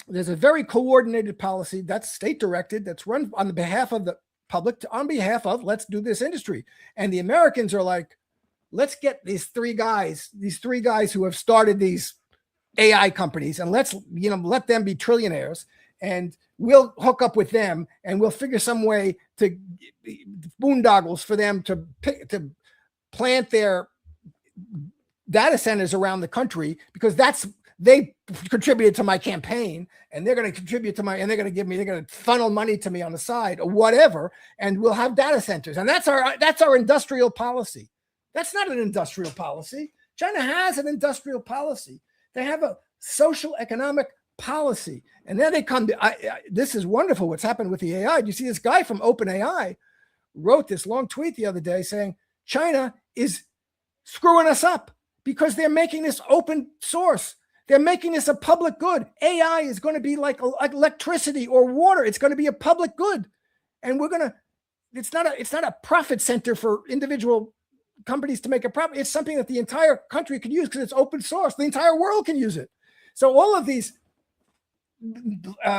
There's a very coordinated policy that's state directed, that's run on behalf of the public, on behalf of, let's do this industry. And the Americans are like, let's get these three guys who have started these AI companies, and let's, you know, let them be trillionaires, and we'll hook up with them, and we'll figure some way to boondoggles for them to plant their data centers around the country, because they contributed to my campaign, and they're going to contribute to they're going to funnel money to me on the side or whatever, and we'll have data centers. And that's our industrial policy. That's not an industrial policy. China has an industrial policy. They have a social economic policy. And then they come to, this is wonderful what's happened with the AI. You see, this guy from OpenAI wrote this long tweet the other day saying China is screwing us up because they're making this open source. They're making this a public good. AI is going to be like electricity or water. It's going to be a public good. And it's not a profit center for individual companies to make a profit. It's something that the entire country can use because it's open source. The entire world can use it. So all of these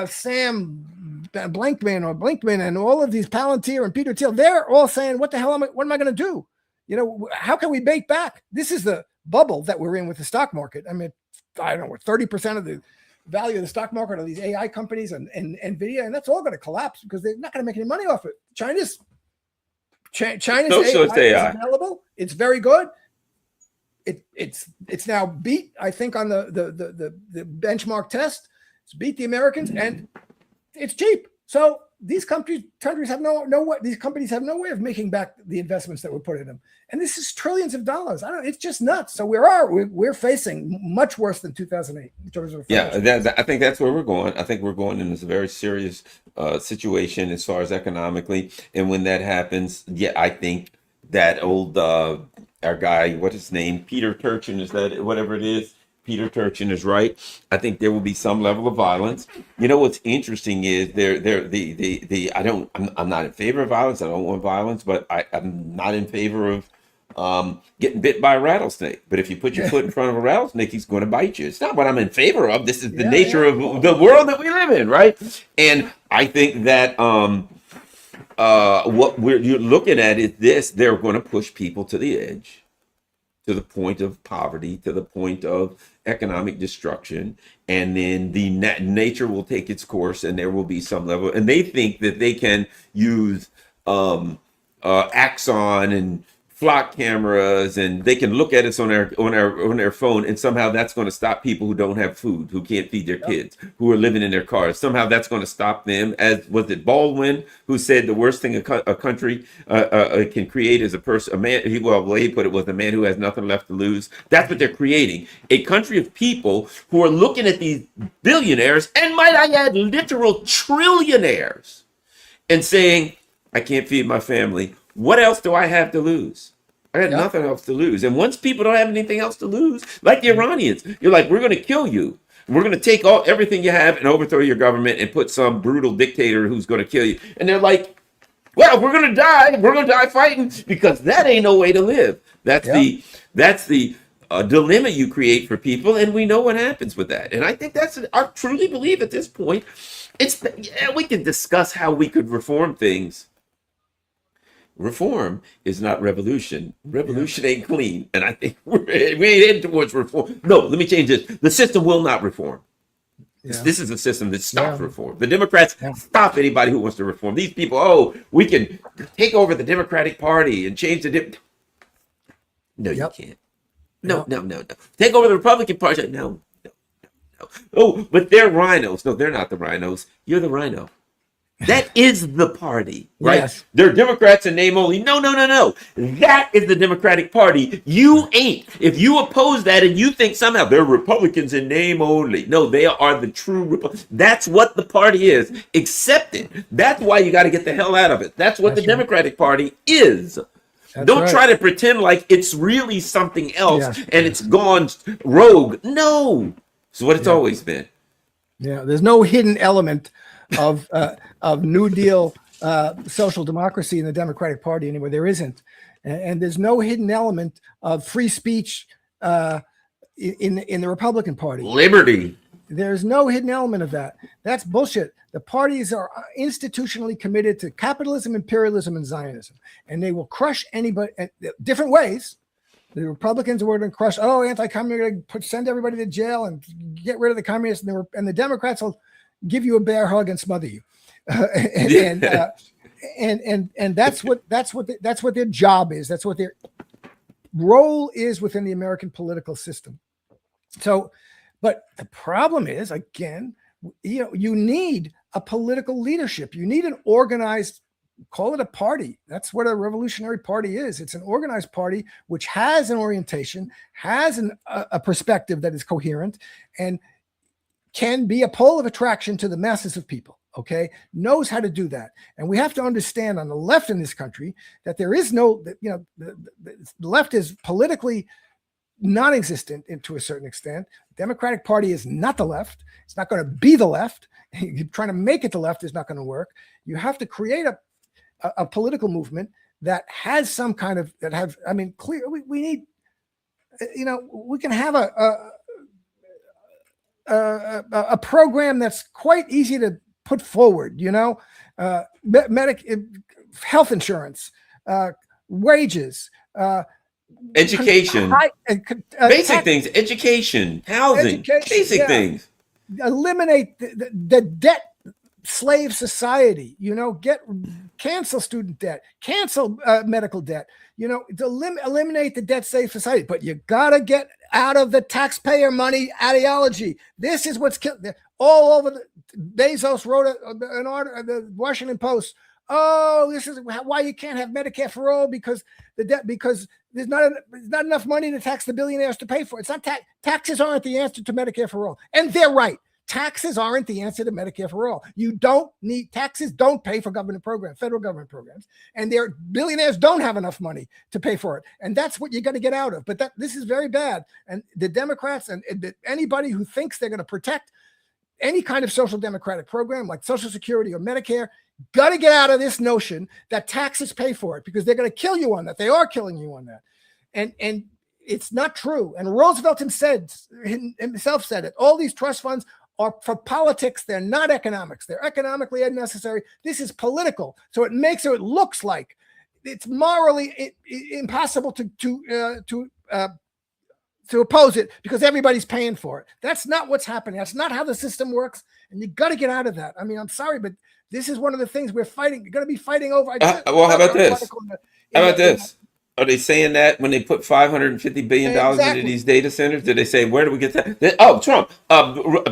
Sam Blankman and all of these Palantir and Peter Thiel, they're all saying, what the hell what am I going to do? You know, how can we bake back? This is the bubble that we're in with the stock market. I mean, I don't know, 30% of the value of the stock market are these AI companies and NVIDIA, and that's all going to collapse because they're not going to make any money off it. China's AI is available. It's very good. It's now beat, I think, on the benchmark test. It's beat the Americans, and it's cheap. So these countries have these companies have no way of making back the investments that were put in them. And this is trillions of dollars. It's just nuts. So we're facing much worse than 2008 in terms of I think that's where we're going. I think we're going in this very serious situation as far as economically. And when that happens, I think that old our guy, what's his name, Peter Turchin, is that whatever it is? Peter Turchin is right. I think there will be some level of violence. You know what's interesting is I'm not in favor of violence. I don't want violence, but I'm not in favor of getting bit by a rattlesnake. But if you put your foot in front of a rattlesnake, he's going to bite you. It's not what I'm in favor of. This is the nature of the world that we live in, right? And I think that what you're looking at is this: they're going to push people to the edge, to the point of poverty, to the point of economic destruction, and then the nature will take its course, and there will be some level. And they think that they can use Axon and flock cameras, and they can look at us on their phone, and somehow that's going to stop people who don't have food, who can't feed their kids, who are living in their cars. Somehow that's going to stop them. As was it Baldwin who said the worst thing a country can create is a man. He put it was a man who has nothing left to lose. That's what they're creating, a country of people who are looking at these billionaires, and might I add, literal trillionaires, and saying, I can't feed my family. What else do I have to lose? I got nothing else to lose. And once people don't have anything else to lose, like the Iranians, you're like, we're going to kill you. We're going to take everything you have and overthrow your government and put some brutal dictator who's going to kill you. And they're like, well, we're going to die. We're going to die fighting, because that ain't no way to live. That's the dilemma you create for people. And we know what happens with that. And I think I truly believe at this point, we can discuss how we could reform things. Reform is not revolution. Revolution ain't clean. And I think we ain't heading towards reform. No, let me change this. The system will not reform. This is a system that stops reform. The Democrats stop anybody who wants to reform. These people, we can take over the Democratic Party and change the... No, you can't. No. Take over the Republican Party. No. Oh, but they're rhinos. No, they're not the rhinos. You're the rhino. That is the party, right? Yes. They're Democrats in name only. No. That is the Democratic Party. You ain't. If you oppose that and you think somehow they're Republicans in name only. No, they are the true Republicans. That's what the party is. Accept it. That's why you got to get the hell out of it. That's what the Democratic Party is. Don't try to pretend like it's really something else and it's gone rogue. No. It's what it's always been. Yeah, there's no hidden element of New Deal social democracy in the Democratic Party anyway. There isn't, and there's no hidden element of free speech in the Republican Party. Liberty. There's no hidden element of that. That's bullshit. The parties are institutionally committed to capitalism, imperialism, and Zionism, and they will crush anybody different ways. The Republicans were going to crush, anti-communist, send everybody to jail and get rid of the communists, and the Democrats will give you a bear hug and smother you, and that's what their job is. That's what their role is within the American political system. So, but the problem is, again, you need a political leadership. You need an organized, call it a party. That's what a revolutionary party is. It's an organized party which has an orientation, has a perspective that is coherent, and can be a pole of attraction to the masses of people, knows how to do that. And we have to understand on the left in this country that there is the left is politically non-existent to a certain extent. The Democratic Party is not the left. It's not going to be the left. Trying to make it the left is not going to work. You have to create a political movement that has some kind of, clear, we need, we can have a program that's quite easy to put forward, health insurance, wages, education, basic things, education, housing, basic things. Eliminate the debt slave society, cancel student debt, cancel medical debt, eliminate the debt slave society. But you got to get out of the taxpayer money ideology. This is what's killed all over. Bezos wrote an article, the Washington Post. Oh, this is why you can't have Medicare for all, because there's not enough money to tax the billionaires to pay for it. It's not taxes aren't the answer to Medicare for all, and they're right. Taxes aren't the answer to Medicare for all. You don't need taxes. Don't pay for government programs, federal government programs, and their billionaires don't have enough money to pay for it, and that's what you got to get out of. But this is very bad, and the Democrats and anybody who thinks they're going to protect any kind of social democratic program like Social Security or Medicare got to get out of this notion that taxes pay for it, because they're going to kill you on that. They are killing you on that, and it's not true. And Roosevelt himself said it. All these trust funds are for politics. They're not economics. They're economically unnecessary. This is political. So it looks like it's morally impossible to oppose it because everybody's paying for it. That's not what's happening. That's not how the system works. And you got to get out of that. I mean, I'm sorry, but this is one of the things we're fighting. You're going to be fighting over. How about this? Are they saying that when they put $550 billion into these data centers? Did they say, where do we get that? Oh, Trump.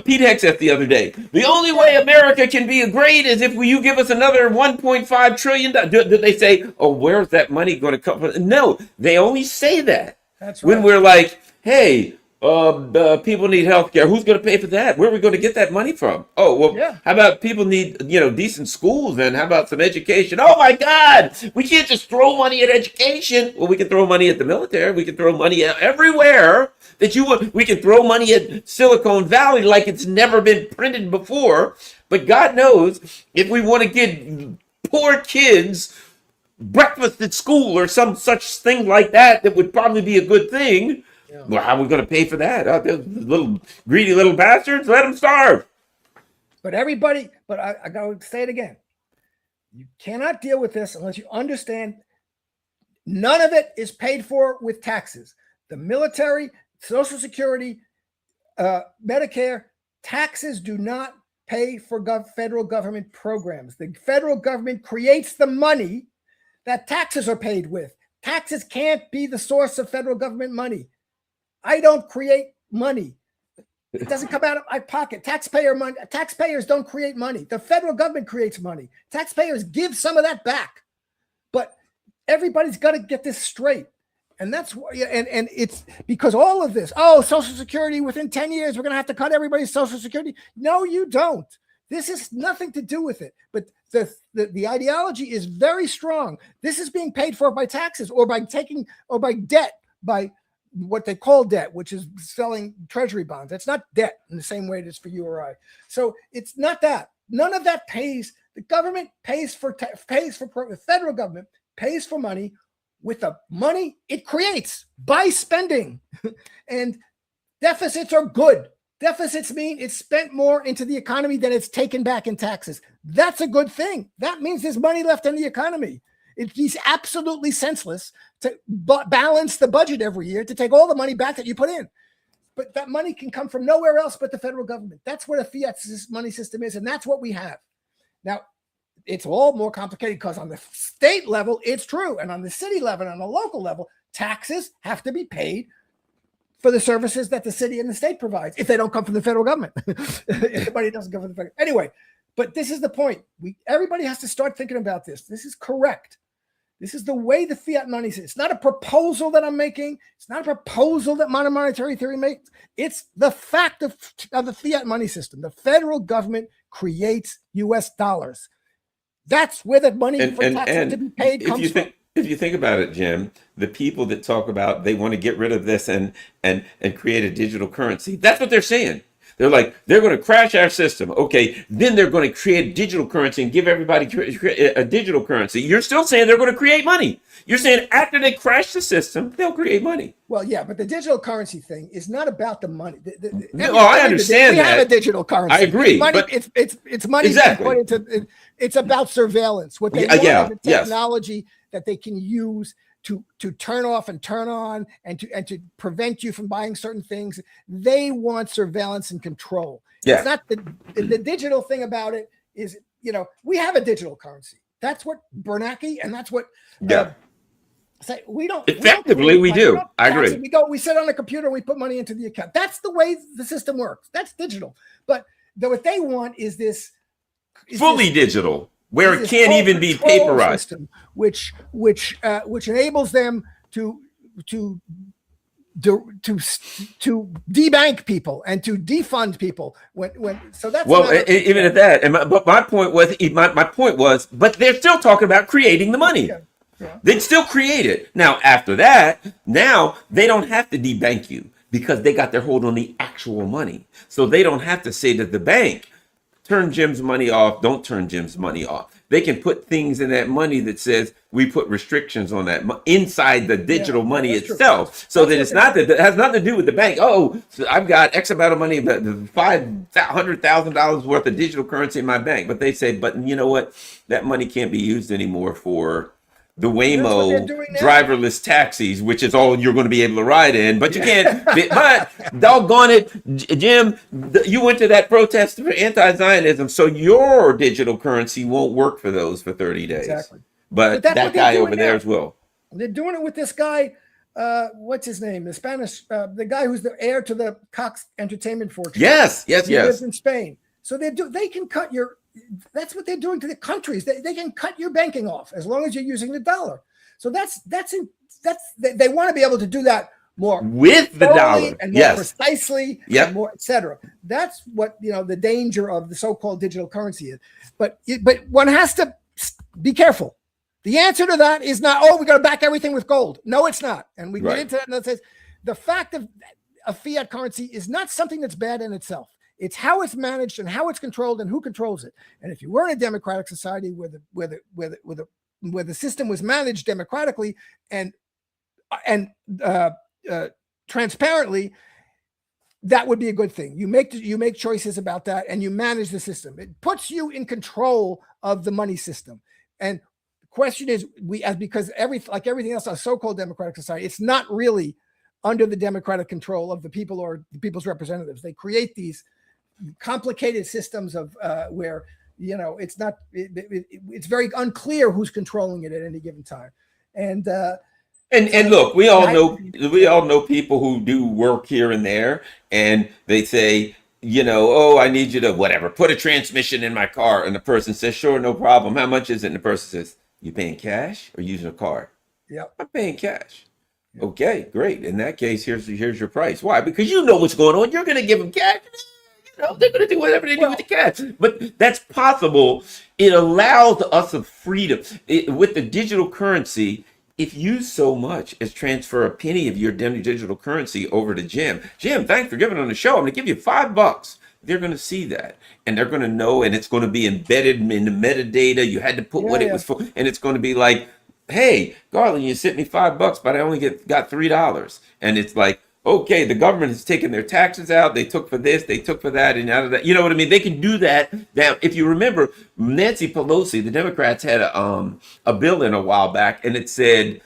Pete Hegseth the other day. The only way America can be great is if you give us another $1.5 trillion. Did they say, oh, where's that money going to come from? No, they only say that. That's right. When we're like, hey, people need health care. Who's going to pay for that? Where are we going to get that money from? Oh, well, how about people need, decent schools, and how about some education? Oh my God, we can't just throw money at education. Well, we can throw money at the military. We can throw money at everywhere that you want. We can throw money at Silicon Valley like it's never been printed before. But God knows, if we want to get poor kids breakfast at school or some such thing like that, that would probably be a good thing. Yeah. Well, how are we going to pay for that? Those little greedy little bastards, let them starve. But everybody, I got to say it again. You cannot deal with this unless you understand none of it is paid for with taxes. The military, Social Security, Medicare, taxes do not pay for federal government programs. The federal government creates the money that taxes are paid with. Taxes can't be the source of federal government money. I don't create money. It doesn't come out of my pocket. Taxpayer money. Taxpayers don't create money. The federal government creates money. Taxpayers give some of that back. But everybody's got to get this straight. And that's why, and it's because all of this, Social Security, within 10 years, we're going to have to cut everybody's Social Security. No, you don't. This has nothing to do with it. But the ideology is very strong. This is being paid for by taxes or by debt, by what they call debt, which is selling treasury bonds. It's not debt in the same way it is for you or I. So it's not that. None of that pays. The government the federal government pays for money with the money it creates by spending. And deficits are good. Deficits mean it's spent more into the economy than it's taken back in taxes. That's a good thing. That means there's money left in the economy. It's absolutely senseless to balance the budget every year, to take all the money back that you put in. But that money can come from nowhere else but the federal government. That's what a fiat money system is, and that's what we have. Now, it's all more complicated because on the state level, it's true. And on the city level, and on the local level, taxes have to be paid for the services that the city and the state provides if they don't come from the federal government. If the money doesn't come from the federal. Anyway, but this is the point. Everybody has to start thinking about this. This is correct. This is the way the fiat money is. It's not a proposal that I'm making. It's not a proposal that modern monetary theory makes. It's the fact of the fiat money system. The federal government creates U.S. dollars. That's where the money for taxes to be paid comes from. If you think about it, Jim, the people that talk about they want to get rid of this and create a digital currency, that's what they're saying. They're like, they're going to crash our system. Okay, then they're going to create a digital currency and give everybody a digital currency. You're still saying they're going to create money. You're saying after they crash the system, they'll create money. Well, yeah, but the digital currency thing is not about the money. I understand that. We have a digital currency. I agree. It's money. Exactly. It's about surveillance. What they want is the technology that they can use to turn off and turn on and to prevent you from buying certain things. They want surveillance and control. Yeah. It's not the digital thing about it is, we have a digital currency. That's what Bernanke and that's what say we don't effectively we do. I agree. We sit on a computer and we put money into the account. That's the way the system works. That's digital. But what they want is this fully digital, where it can't even be paperized, system, which enables them to debank people and to defund people. So that's even at that. And my point was, but they're still talking about creating the money. Yeah. Yeah. They'd still create it. Now, after that, now they don't have to debank you because they got their hold on the actual money. So they don't have to say to the bank, turn Jim's money off, don't turn Jim's money off. They can put things in that money that says we put restrictions on that inside the digital money itself. So that it's not that it has nothing to do with the bank. Oh, so I've got X amount of money, $500,000 worth of digital currency in my bank. But they say, but you know what? That money can't be used anymore for the Waymo driverless taxis, which is all you're going to be able to ride in, but you can't. But doggone it, Jim, you went to that protest for anti-Zionism, so your digital currency won't work for those for 30 days. Exactly. But that guy over there as well. They're doing it with this guy. What's his name? The Spanish, the guy who's the heir to the Cox Entertainment fortune. Yes. He lives in Spain. So they can cut your. That's what they're doing to the countries. They can cut your banking off as long as you're using the dollar. So they want to be able to do that more with the dollar and more precisely, yep. and more, etc. That's what the danger of the so-called digital currency is. But one has to be careful. The answer to that is not, we got to back everything with gold. No, it's not. And we get into that. And that says the fact of a fiat currency is not something that's bad in itself. It's how it's managed and how it's controlled and who controls it. And if you were in a democratic society where the system was managed democratically and transparently, that would be a good thing. You make choices about that, and you manage the system. It puts you in control of the money system. And the question is, because everything else, a so-called democratic society, it's not really under the democratic control of the people or the people's representatives. They create these complicated systems of where it's not. It's very unclear who's controlling it at any given time, and look, we all know people who do work here and there, and they say, I need you to whatever, put a transmission in my car, and the person says, sure, no problem. How much is it? And the person says, you paying cash or using a card? Yeah, I'm paying cash. Yep. Okay, great. In that case, here's your price. Why? Because you know what's going on. You're going to give them cash. They're going to do whatever they do with the cash. But that's possible. It allows us a freedom. With the digital currency, if you so much as transfer a penny of your digital currency over to Jim, thanks for giving on the show. I'm going to give you $5. They're going to see that, and they're going to know, and it's going to be embedded in the metadata. You had to put what it was for, and it's going to be like, hey, Garland, you sent me $5, but I only got $3. And it's like, okay, the government has taken their taxes out. They took for this, they took for that, and out of that. You know what I mean? They can do that. Now, if you remember, Nancy Pelosi, the Democrats had a bill in a while back, and it said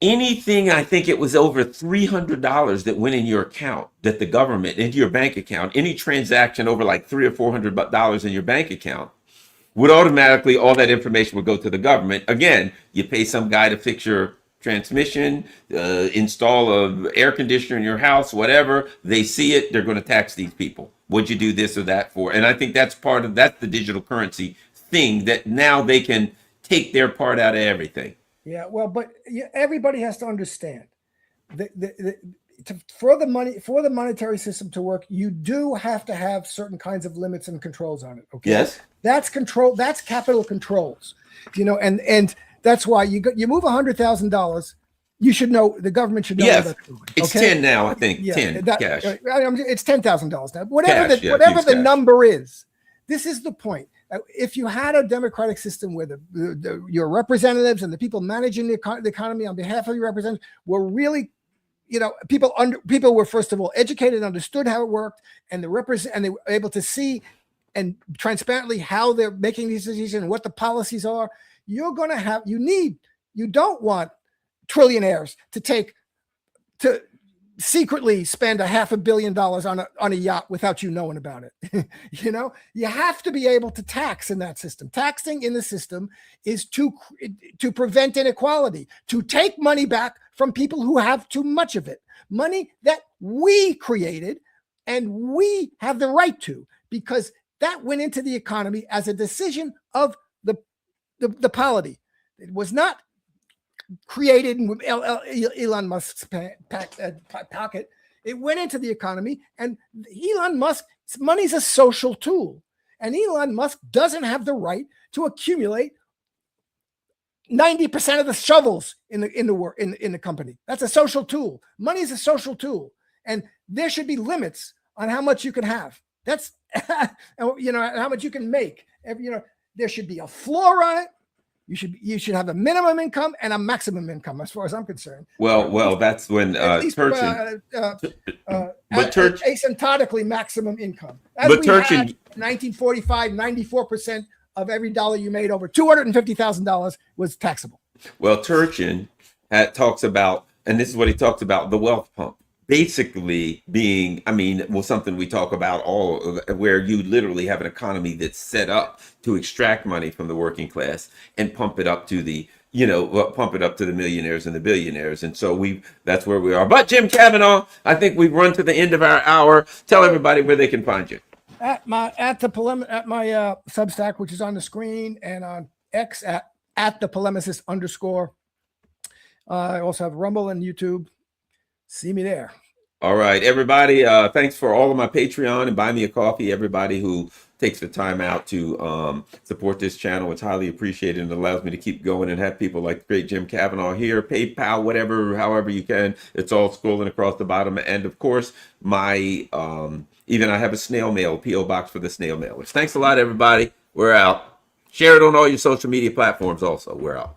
anything, I think it was over $300 that went in your account, that the government, into your bank account, any transaction over like $300 or $400 in your bank account, would automatically, all that information would go to the government. Again, you pay some guy to fix your transmission, install a air conditioner in your house, whatever. They see it, they're going to tax these people. What'd you do this or that for? And I think that's the digital currency thing, that now they can take their part out of everything. Yeah, well, but everybody has to understand for the monetary system to work, you do have to have certain kinds of limits and controls on it. Okay. Yes. That's control. That's capital controls. And that's why you move $100,000. You should know, the government should know. Yes. What that's doing. It's 10 now, I think. 10 cash. It's $10,000 now. Whatever the cash. number is. This is the point. If you had a democratic system where your representatives and the people managing the economy on behalf of your representatives were really, people were, first of all, educated, understood how it worked, and they were able to see and transparently how they're making these decisions and what the policies are. You don't want trillionaires to secretly spend $500 million on a yacht without you knowing about it. You have to be able to tax in that system. Taxing in the system is to prevent inequality, to take money back from people who have too much of it, money that we created and we have the right to, because that went into the economy as a decision of the polity. It was not created in Elon Musk's pocket. It went into the economy, and Elon Musk's money's a social tool, and Elon Musk doesn't have the right to accumulate 90% of the shovels in the company. That's a social tool. Money is a social tool, and there should be limits on how much you can have. That's how much you can make. There should be a floor on it. You should have a minimum income and a maximum income, as far as I'm concerned. Well, that's when Turchin. Asymptotically maximum income. As we had 1945, 94% of every dollar you made over $250,000 was taxable. Well, Turchin talks about, and this is what he talks about, the wealth pump. Basically being, something we talk about where you literally have an economy that's set up to extract money from the working class and pump it up to the pump it up to the millionaires and the billionaires. And so that's where we are. But Jim Kavanaugh, I think we've run to the end of our hour. Tell everybody where they can find you. At my Substack, which is on the screen, and on X at the polemicist _. I also have Rumble and YouTube. See me there. All right, everybody. Thanks for all of my Patreon and Buy Me a Coffee. Everybody who takes the time out to support this channel, it's highly appreciated and allows me to keep going and have people like the great Jim Kavanaugh here. PayPal, whatever, however you can. It's all scrolling across the bottom. And of course, even I have a snail mail, P.O. box for the snail mailers. Thanks a lot, everybody. We're out. Share it on all your social media platforms also. We're out.